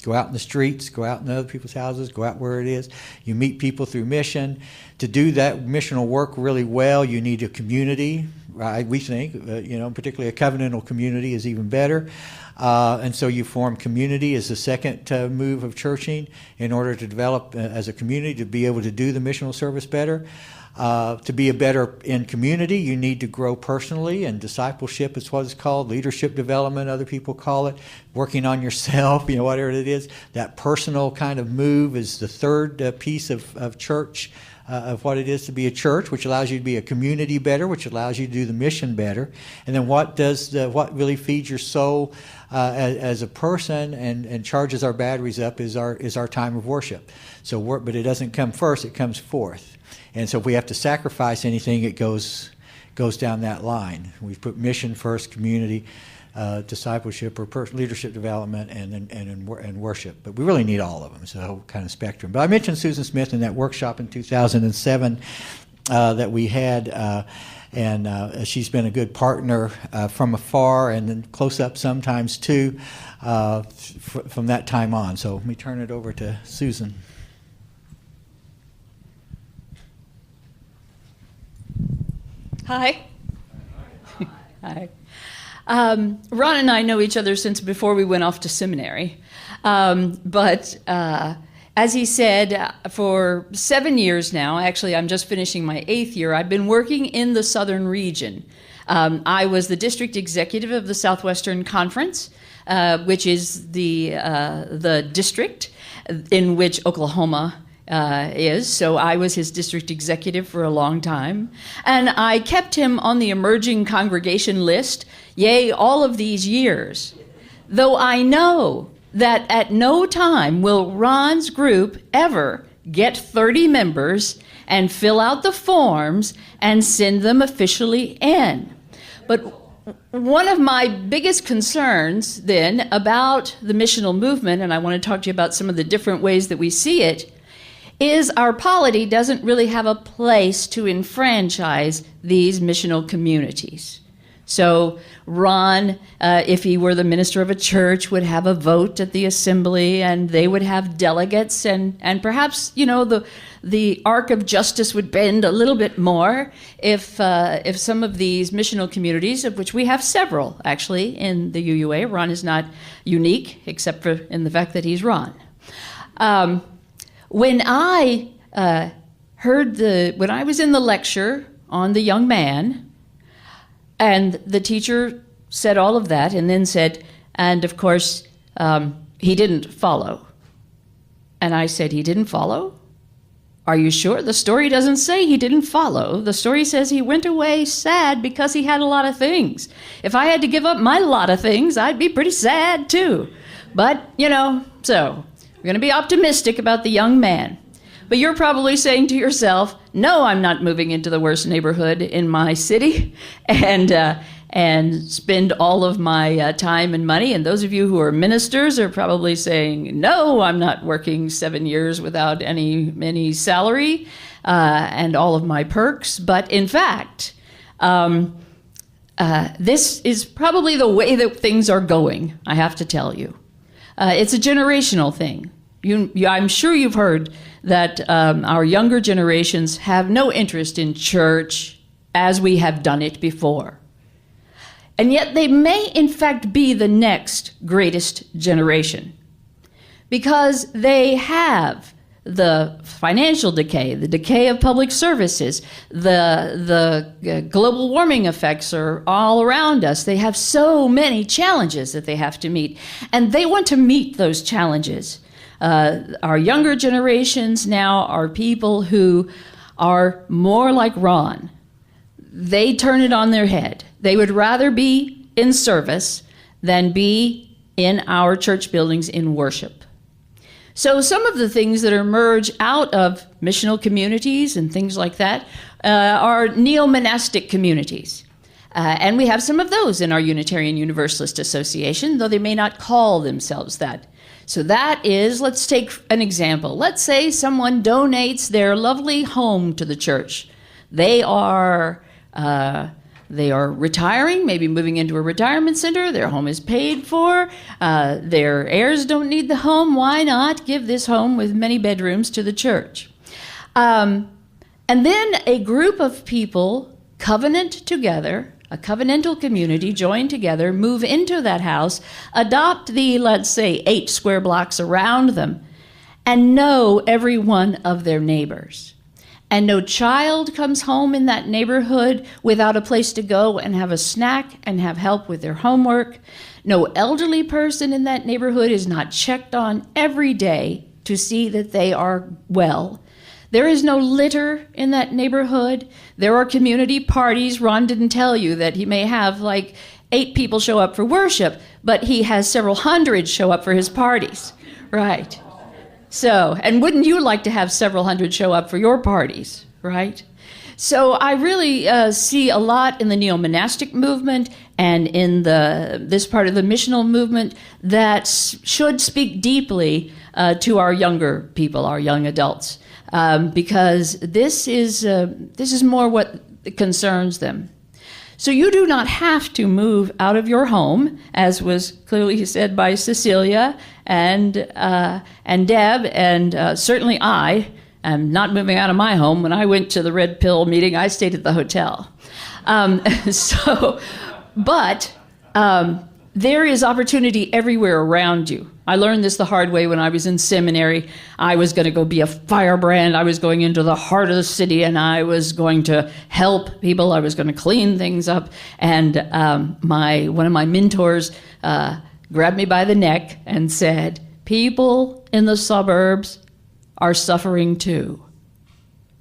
Go out in the streets, go out in other people's houses, go out where it is. You meet people through mission. To do that missional work really well, you need a community, right? We think, particularly a covenantal community is even better. And so you form community as the second move of churching in order to develop as a community to be able to do the missional service better. To be a better in community, you need to grow personally, and discipleship is what it's called, leadership development, other people call it, working on yourself, whatever it is. That personal kind of move is the third piece of church, of what it is to be a church, which allows you to be a community better, which allows you to do the mission better. And then what really feeds your soul as a person and charges our batteries up is our time of worship. But it doesn't come first, it comes fourth. And so if we have to sacrifice anything, it goes down that line. We put mission first, community, discipleship, or leadership development, and worship. But we really need all of them, so kind of spectrum. But I mentioned Susan Smith in that workshop in 2007 that we had, and she's been a good partner from afar and then close up sometimes too from that time on. So let me turn it over to Susan. Hi. Hi. Ron and I know each other since before we went off to seminary. But as he said, for 7 years now, actually I'm just finishing my 8th year, I've been working in the southern region. I was the district executive of the Southwestern Conference, which is the district in which Oklahoma is. So I was his district executive for a long time. And I kept him on the emerging congregation list, yea, all of these years. Though I know that at no time will Ron's group ever get 30 members and fill out the forms and send them officially in. But one of my biggest concerns then about the missional movement, and I want to talk to you about some of the different ways that we see it, is our polity doesn't really have a place to enfranchise these missional communities. So Ron, if he were the minister of a church, would have a vote at the assembly, and they would have delegates, and perhaps, you know, the arc of justice would bend a little bit more if some of these missional communities, of which we have several actually in the UUA. Ron is not unique, except for in the fact that he's Ron. When I was in the lecture on the young man, and the teacher said all of that, and then said, and of course, he didn't follow. And I said, he didn't follow? Are you sure? The story doesn't say he didn't follow. The story says he went away sad because he had a lot of things. If I had to give up my lot of things, I'd be pretty sad too. But, you know, so we're going to be optimistic about the young man. But you're probably saying to yourself, no, I'm not moving into the worst neighborhood in my city and spend all of my time and money. And those of you who are ministers are probably saying, no, I'm not working 7 years without any salary and all of my perks. But in fact, this is probably the way that things are going, I have to tell you. It's a generational thing. I'm sure you've heard that our younger generations have no interest in church as we have done it before. And yet they may, in fact, be the next greatest generation because they have the financial decay, the decay of public services, the global warming effects are all around us. They have so many challenges that they have to meet, and they want to meet those challenges. Our younger generations now are people who are more like Ron. They turn it on their head. They would rather be in service than be in our church buildings in worship. So some of the things that emerge out of missional communities and things like that are neo-monastic communities. And we have some of those in our Unitarian Universalist Association, though they may not call themselves that. So that is, let's take an example. Let's say someone donates their lovely home to the church. They are retiring, maybe moving into a retirement center. Their home is paid for. Their heirs don't need the home. Why not give this home with many bedrooms to the church? And then a group of people covenant together, a covenantal community join together, move into that house, adopt the, let's say, 8 square blocks around them, and know every one of their neighbors. And no child comes home in that neighborhood without a place to go and have a snack and have help with their homework. No elderly person in that neighborhood is not checked on every day to see that they are well. There is no litter in that neighborhood. There are community parties. Ron didn't tell you that he may have like 8 people show up for worship, but he has several hundred show up for his parties. Right. So, and wouldn't you like to have several hundred show up for your parties, right? So I really see a lot in the neo-monastic movement and in this part of the missional movement that should speak deeply to our younger people, our young adults, because this is more what concerns them. So you do not have to move out of your home, as was clearly said by Cecilia and Deb, and certainly I am not moving out of my home. When I went to the Red Pill meeting, I stayed at the hotel. But there is opportunity everywhere around you. I learned this the hard way when I was in seminary. I was going to go be a firebrand. I was going into the heart of the city, and I was going to help people. I was going to clean things up. And one of my mentors grabbed me by the neck and said, people in the suburbs are suffering too.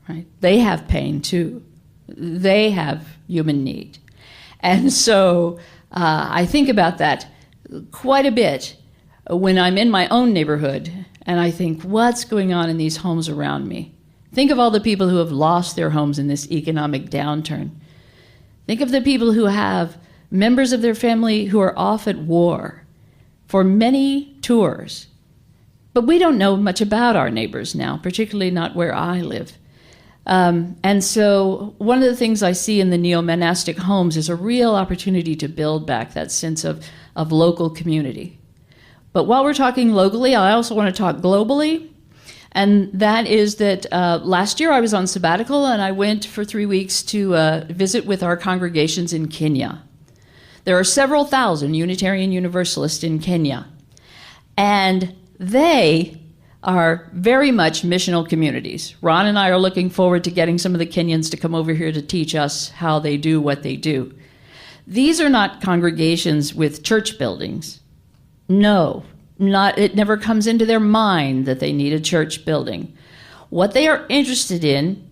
Right? They have pain too. They have human need. And so I think about that quite a bit when I'm in my own neighborhood, and I think, what's going on in these homes around me? Think of all the people who have lost their homes in this economic downturn. Think of the people who have members of their family who are off at war for many tours. But we don't know much about our neighbors now, particularly not where I live. And so one of the things I see in the neo-monastic homes is a real opportunity to build back that sense of local community. But while we're talking locally, I also want to talk globally. And that is that last year I was on sabbatical, and I went for 3 weeks to visit with our congregations in Kenya. There are several thousand Unitarian Universalists in Kenya. And they are very much missional communities. Ron and I are looking forward to getting some of the Kenyans to come over here to teach us how they do what they do. These are not congregations with church buildings. No, it never comes into their mind that they need a church building. What they are interested in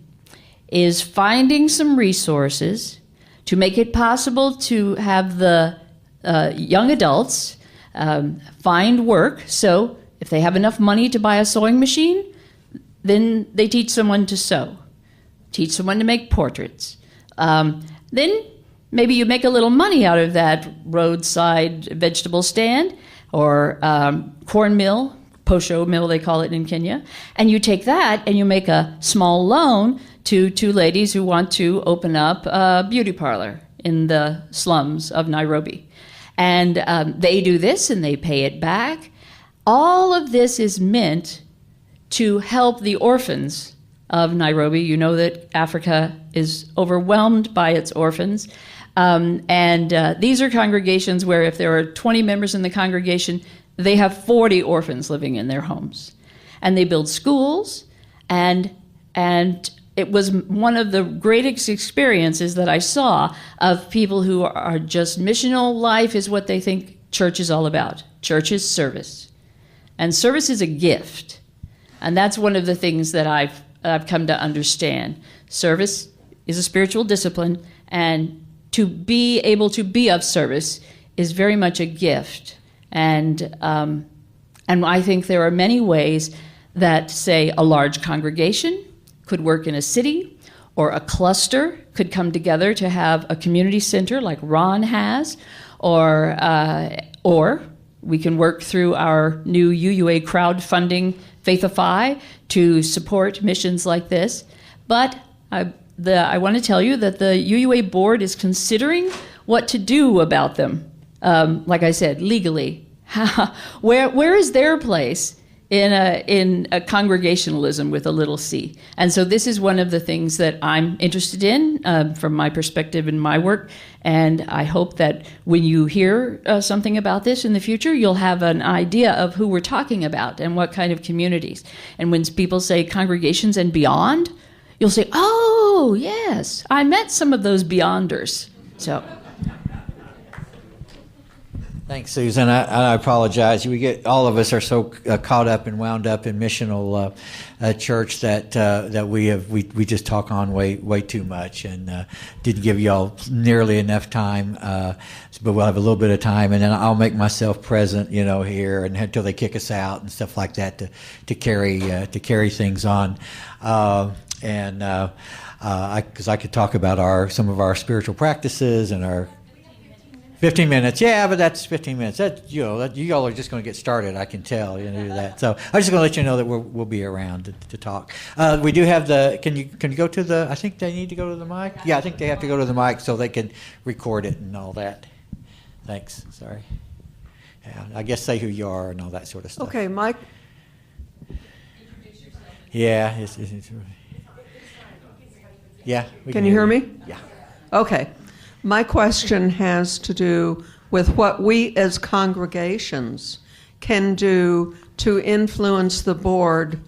is finding some resources to make it possible to have the young adults find work. So if they have enough money to buy a sewing machine, then they teach someone to sew, teach someone to make portraits. Then maybe you make a little money out of that roadside vegetable stand or corn mill, posho mill they call it in Kenya, and you take that and you make a small loan to two ladies who want to open up a beauty parlor in the slums of Nairobi. And they do this and they pay it back. All of this is meant to help the orphans of Nairobi. You know that Africa is overwhelmed by its orphans. These are congregations where if there are 20 members in the congregation, they have 40 orphans living in their homes. And they build schools, and it was one of the greatest experiences that I saw of people who are just missional life is what they think church is all about. Church is service. And service is a gift. And that's one of the things that I've come to understand. Service is a spiritual discipline, and to be able to be of service is very much a gift. And I think there are many ways that, say, a large congregation could work in a city, or a cluster could come together to have a community center like Ron has, or we can work through our new UUA crowdfunding, Faithify, to support missions like this. But I want to tell you that the UUA board is considering what to do about them. Like I said, legally. Where is their place in a congregationalism with a little c? And so this is one of the things that I'm interested in from my perspective in my work. And I hope that when you hear something about this in the future, you'll have an idea of who we're talking about and what kind of communities. And when people say congregations and beyond, you'll say, oh, yes, I met some of those beyonders. So. Thanks, Susan. I apologize. All of us are so caught up and wound up in missional church that we just talk on way too much, and didn't give y'all nearly enough time. But we'll have a little bit of time, and then I'll make myself present, here, and until they kick us out and stuff like that to carry things on. Because I could talk about some of our spiritual practices and our 15 minutes, yeah, but that's 15 minutes. You all are just going to get started. I can tell that. So I'm just going to let you know that we'll be around to talk. We do have Can you go to the? I think they need to go to the mic. Yeah, I think they have to go to the mic so they can record it and all that. Thanks. Sorry. Yeah, I guess say who you are and all that sort of stuff. Okay, Mike. Introduce yourself. Yeah. Yeah. Can you hear me? Yeah. Okay. My question has to do with what we as congregations can do to influence the board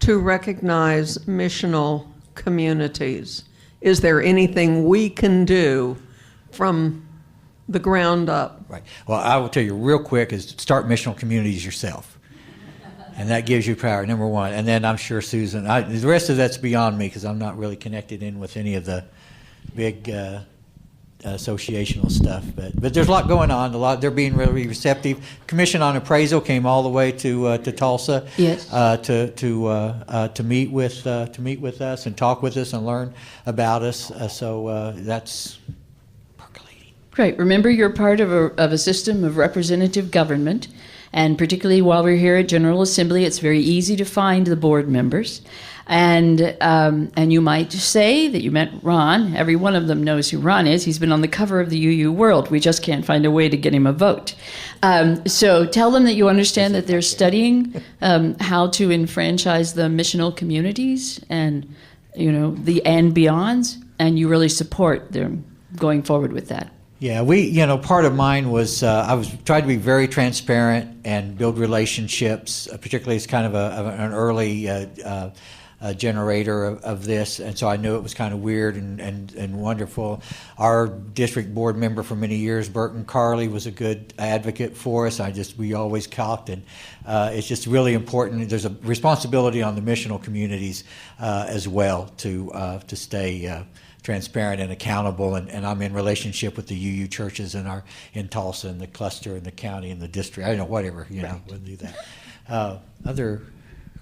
to recognize missional communities. Is there anything we can do from the ground up? Right. Well, I will tell you real quick is start missional communities yourself. And that gives you power, number one. And then I'm sure Susan, the rest of that's beyond me because I'm not really connected in with any of the big associational stuff. But there's a lot going on. They're being really receptive. Commission on Appraisal came all the way to Tulsa. Yes. To meet with us and talk with us and learn about us. So that's percolating. Right. Remember, you're part of a system of representative government. And particularly while we're here at General Assembly, it's very easy to find the board members. And you might say that you met Ron. Every one of them knows who Ron is. He's been on the cover of the UU World. We just can't find a way to get him a vote. So tell them that you understand that they're studying how to enfranchise the missional communities and, the and beyonds, and you really support them going forward with that. Yeah, part of mine was I was trying to be very transparent and build relationships, particularly as kind of an early generator of this, and so I knew it was kind of weird and wonderful. Our district board member for many years, Burton Carley, was a good advocate for us. We always talked, and it's just really important. There's a responsibility on the missional communities as well to stay transparent and accountable, and I'm in relationship with the UU churches in Tulsa and the cluster and the county and the district. I don't know, whatever, we'll do that. Other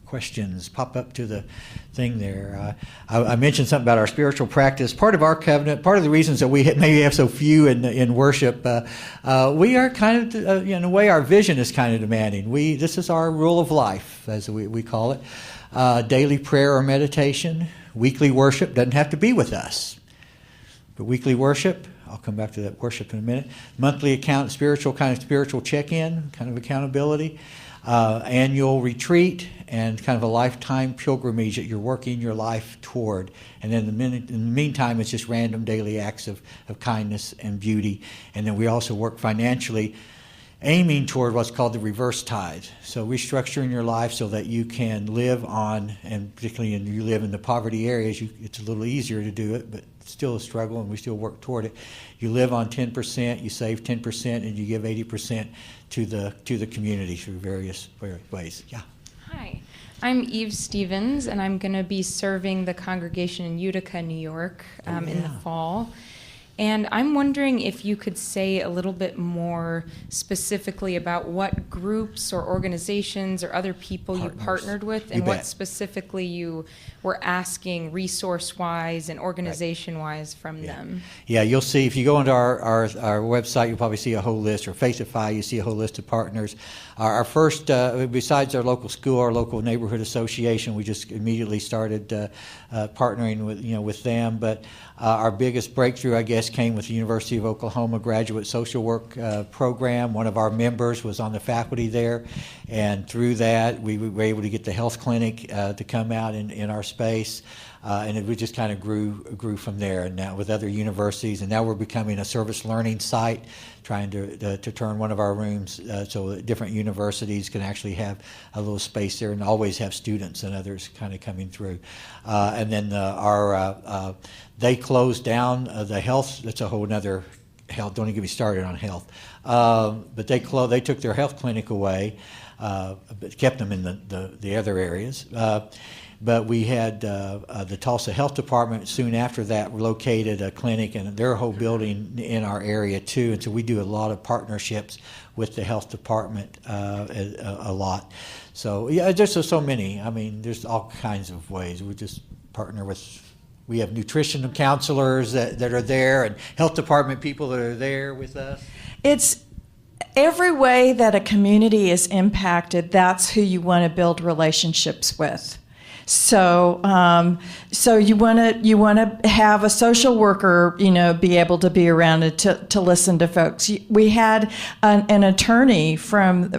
questions pop up to the thing there. I mentioned something about our spiritual practice. Part of our covenant, part of the reasons that we maybe have so few in worship, we are kind of, in a way, our vision is kind of demanding. This is our rule of life, as we call it. Daily prayer or meditation. Weekly worship doesn't have to be with us, but weekly worship, I'll come back to that worship in a minute. Monthly spiritual check-in, kind of accountability. Annual retreat, and kind of a lifetime pilgrimage that you're working your life toward. And then in the meantime, it's just random daily acts of kindness and beauty. And then we also work financially, aiming toward what's called the reverse tithe. So restructuring your life so that you can live on, and particularly when you live in the poverty areas, it's a little easier to do it, but it's still a struggle, and we still work toward it. You live on 10%, you save 10%, and you give 80% to the community through various ways. Yeah. Hi, I'm Eve Stevens, and I'm going to be serving the congregation in Utica, New York in the fall. And I'm wondering if you could say a little bit more specifically about what groups or organizations or other people you partnered with, and what specifically you were asking resource-wise and organization-wise from them. Yeah, you'll see, if you go into our website, you'll probably see a whole list, or Faithify, you see a whole list of partners. Our first, besides our local school, our local neighborhood association, we just immediately started partnering with them. But our biggest breakthrough, I guess, came with the University of Oklahoma Graduate Social Work Program. One of our members was on the faculty there, and through that, we were able to get the health clinic to come out in our space. And we just kind of grew from there, and now with other universities, and now we're becoming a service learning site, trying to turn one of our rooms so that different universities can actually have a little space there and always have students and others kind of coming through. And then they closed down the health. That's a whole other health. Don't even get me started on health. But they took their health clinic away, but kept them in the other areas. But we had the Tulsa Health Department soon after that located a clinic and their whole building in our area too. And so we do a lot of partnerships with the health department a lot. So yeah, there's so many. I mean, there's all kinds of ways. We just partner with. We have nutrition counselors that are there, and health department people that are there with us. It's every way that a community is impacted, that's who you want to build relationships with. So you want to have a social worker, be able to be around it to listen to folks. We had an attorney from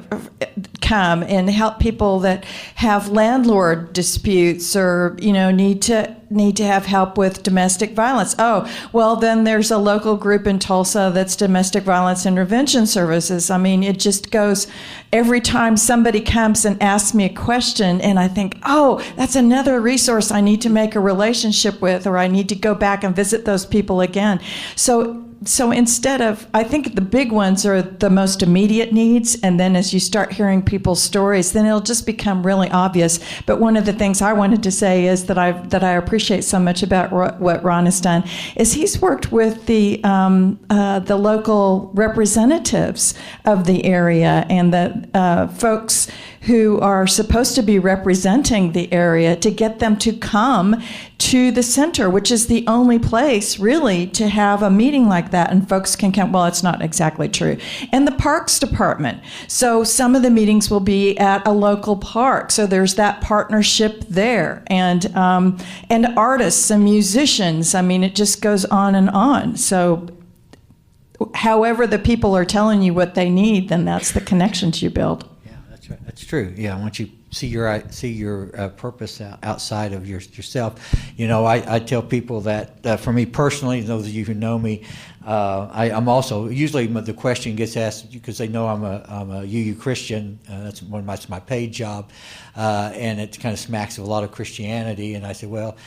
come and help people that have landlord disputes or, need to have help with domestic violence. Oh, well, then there's a local group in Tulsa that's domestic violence intervention services. I mean, it just goes every time somebody comes and asks me a question and I think, oh, that's another resource I need to make a relationship with, or I need to go back and visit those people again. So instead of, I think the big ones are the most immediate needs, and then as you start hearing people's stories, then it'll just become really obvious. But one of the things I wanted to say is that I appreciate so much about what Ron has done is he's worked with the local representatives of the area and the folks who are supposed to be representing the area to get them to come to the center, which is the only place really to have a meeting like that, and folks can come. Well, it's not exactly true. And the Parks Department. So some of the meetings will be at a local park. So there's that partnership there, and artists and musicians. I mean, it just goes on and on. So however the people are telling you what they need, then that's the connections you build. That's true. Yeah, once you see your purpose outside of yourself, I tell people that for me personally, those of you who know me, I'm also usually the question gets asked because they know I'm a UU Christian. That's my paid job, and it kind of smacks of a lot of Christianity. And I say, well,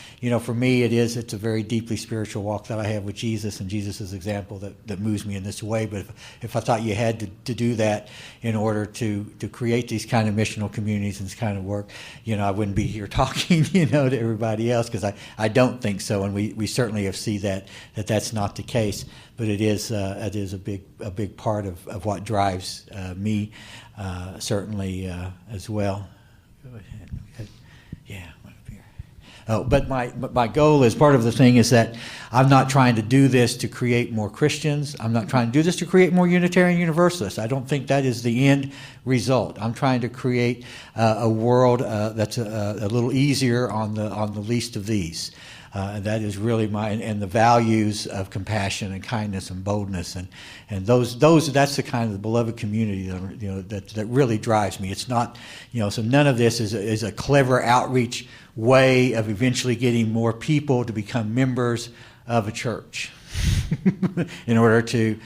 for me it's a very deeply spiritual walk that I have with Jesus and Jesus' example that moves me in this way. But if I thought you had to do that in order to create these kind of missional communities and this kind of work, I wouldn't be here talking, to everybody else, because I don't think so, and we certainly have seen that's not the case. But it is a big part of what drives me, certainly as well. Go ahead. Yeah. Oh, but my goal is part of the thing is that I'm not trying to do this to create more Christians. I'm not trying to do this to create more Unitarian Universalists. I don't think that is the end result. I'm trying to create a world that's a little easier on the least of these. And that is really and the values of compassion and kindness and boldness and those that's the kind of the beloved community that really drives me. It's not so none of this is a clever outreach way of eventually getting more people to become members of a church in order to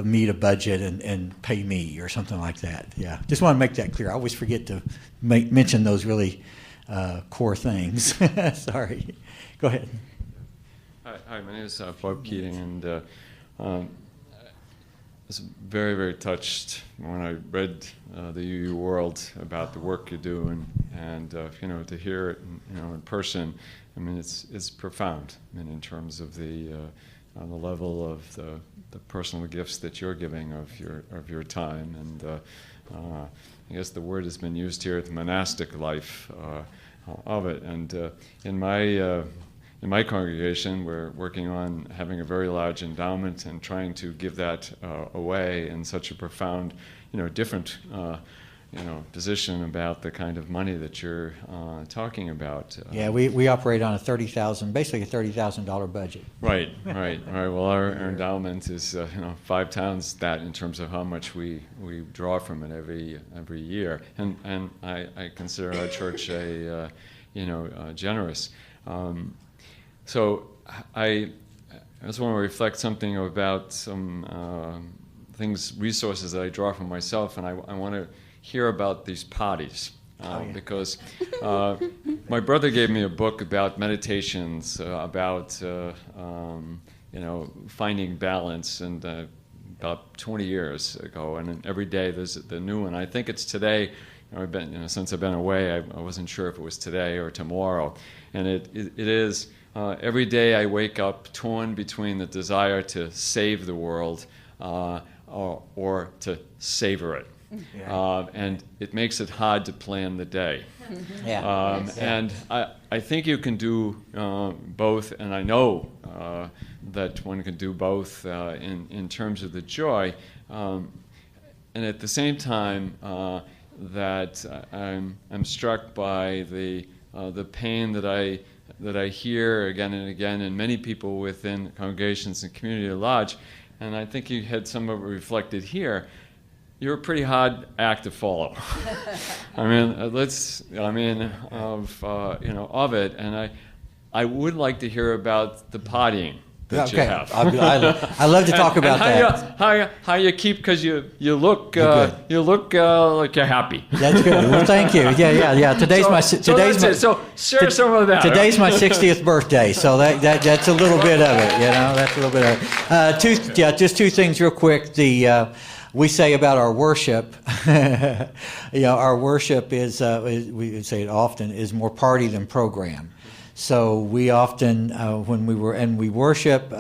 meet a budget and pay me or something like that. Yeah, just want to make that clear. I always forget to mention those really core things. Sorry. Go ahead. Hi, my name is Bob Keating, and I was very, very touched when I read the UU World about the work you do, and to hear it, in person. I mean, it's profound. I mean, in terms of the level of the personal gifts that you're giving of your time, and I guess the word has been used here, the monastic life of it, and in my congregation, we're working on having a very large endowment and trying to give that away in such a profound, different, position about the kind of money that you're talking about. Yeah, we operate on basically a $30,000 budget. Right. Well, our endowment is 5 times that in terms of how much we draw from it every year, and I consider our church generous. So I just want to reflect something about some resources that I draw from myself, and I want to hear about these parties. Because my brother gave me a book about meditations, about finding balance, and about 20 years ago, and every day there's the new one. I think it's today. I've been, since I've been away, I wasn't sure if it was today or tomorrow, and it is. Every day I wake up torn between the desire to save the world or to savor it. Yeah. And it makes it hard to plan the day. Yeah. And I think you can do both, and I know that one can do both in terms of the joy. And at the same time, that I'm struck by the pain that I hear again and again in many people within congregations and community at large, and I think you had some of it reflected here. you're a pretty hard act to follow. I mean, of it, and I would like to hear about the partying that you have. I love to talk about that. How you keep, because you look like you're happy. That's good. Well, thank you. Yeah. So share some of that. Today's my 60th birthday, so that's a little bit of it. That's a little bit of it. Just two things real quick. We say about our worship, our worship is we say it often, is more party than program. So we often, when we worship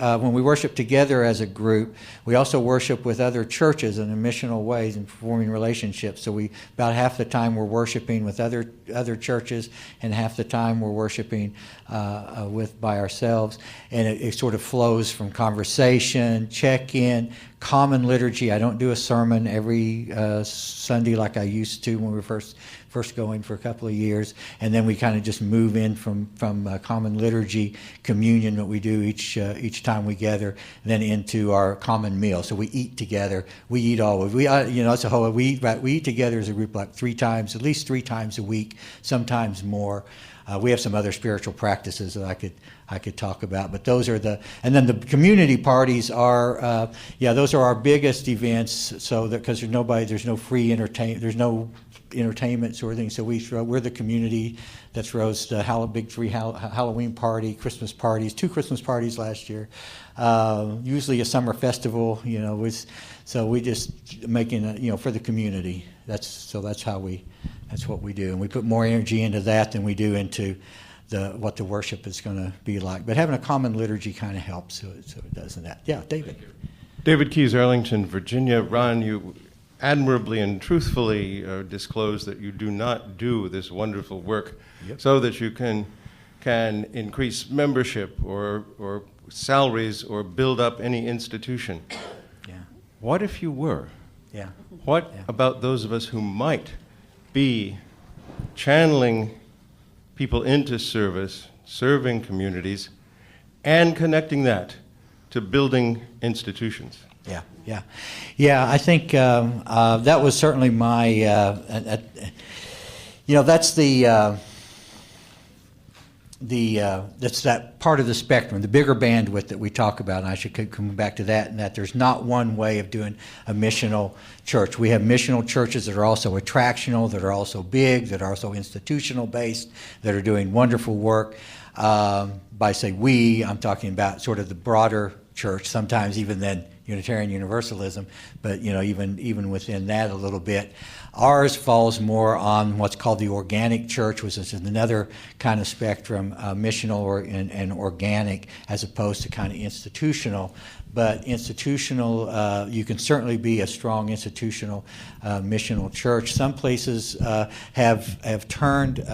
together as a group, we also worship with other churches in missional ways and forming relationships. So about half the time we're worshiping with other churches, and half the time we're worshiping by ourselves. And it sort of flows from conversation, check-in, common liturgy. I don't do a sermon every Sunday like I used to when we were first going for a couple of years, and then we kind of just move in from common liturgy, communion, what we do each time we gather, then into our common meal. So we eat together. We eat always. It's a whole. We eat together as a group like at least three times a week, sometimes more. We have some other spiritual practices that I could talk about, but those are and then the community parties are, those are our biggest events. So that because there's no free entertainment, there's no entertainment sort of thing. So we're the community that throws the big three Halloween party, Christmas parties, 2 Christmas parties last year, usually a summer festival. So we just making for the community. That's what we do, and we put more energy into that than we do into what the worship is going to be like. But having a common liturgy kind of helps, so it does in that. Yeah, David. David Keyes, Arlington, Virginia. Ron, you admirably and truthfully disclose that you do not do this wonderful work so that you can increase membership or salaries or build up any institution. Yeah. What if you were? Yeah. What about those of us who might be channeling people into service, serving communities, and connecting that to building institutions? Yeah. I think that was certainly my. That's that's that part of the spectrum, the bigger bandwidth that we talk about. And I should come back to that. And that there's not one way of doing a missional church. We have missional churches that are also attractional, that are also big, that are also institutional based, that are doing wonderful work. By say we, I'm talking about sort of the broader church. Sometimes even then Unitarian Universalism, but even within that a little bit. Ours falls more on what's called the organic church, which is another kind of spectrum, missional and organic, as opposed to kind of institutional. But institutional, you can certainly be a strong institutional missional church. Some places have turned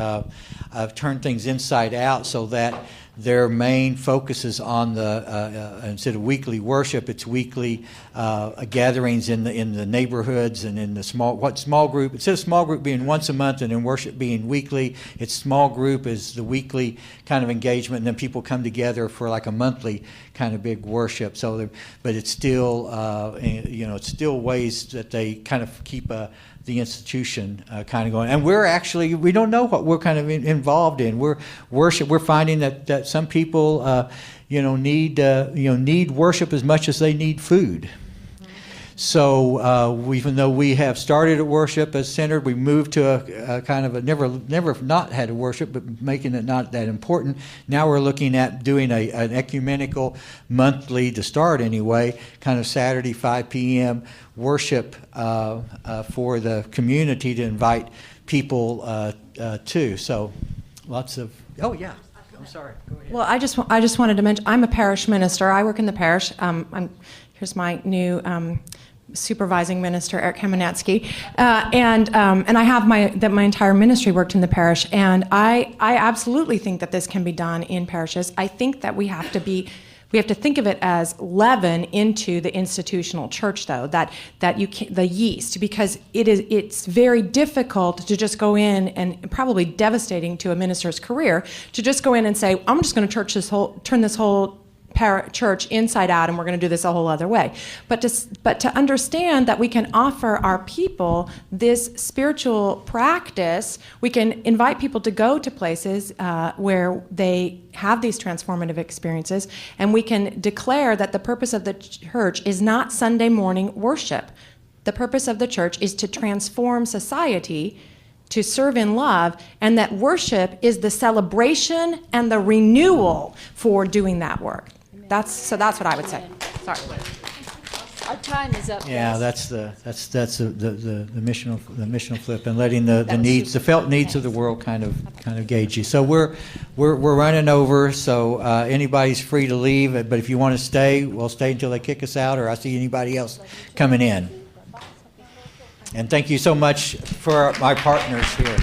things inside out so that their main focus is on instead of weekly worship, it's weekly gatherings in the neighborhoods and in the small group. Instead of small group being once a month and then worship being weekly, it's small group is the weekly kind of engagement, and then people come together for like a monthly kind of big worship. So, but it's still it's still ways that they kind of keep the institution kind of going. And we don't know what we're kind of involved in. We're finding that some people need worship as much as they need food. So even though we have started at worship as centered, we moved to a kind of never not had a worship, but making it not that important. Now we're looking at doing an ecumenical monthly, to start anyway, kind of Saturday 5 p.m. worship for the community to invite people to. So lots of, I'm sorry. Go ahead. Well, I just wanted to mention, I'm a parish minister. I work in the parish. Here's my new supervising minister, Eric Kamenetsky, and I have my entire ministry worked in the parish, and I absolutely think that this can be done in parishes. I think that we have to think of it as leaven into the institutional church, though, the yeast, because it's very difficult to just go in, and probably devastating to a minister's career, to just go in and say, I'm just going to turn this whole church inside out, and we're going to do this a whole other way. But to understand that we can offer our people this spiritual practice, we can invite people to go to places where they have these transformative experiences, and we can declare that the purpose of the church is not Sunday morning worship. The purpose of the church is to transform society, to serve in love, and that worship is the celebration and the renewal for doing that work. That's what I would say. Sorry. Our time is up. Yeah, guys. that's the missional flip, and letting the needs, the felt needs of the world kind of gauge you. So we're running over, so anybody's free to leave. But if you want to stay, we'll stay until they kick us out, or I see anybody else coming in. And thank you so much for my partners here.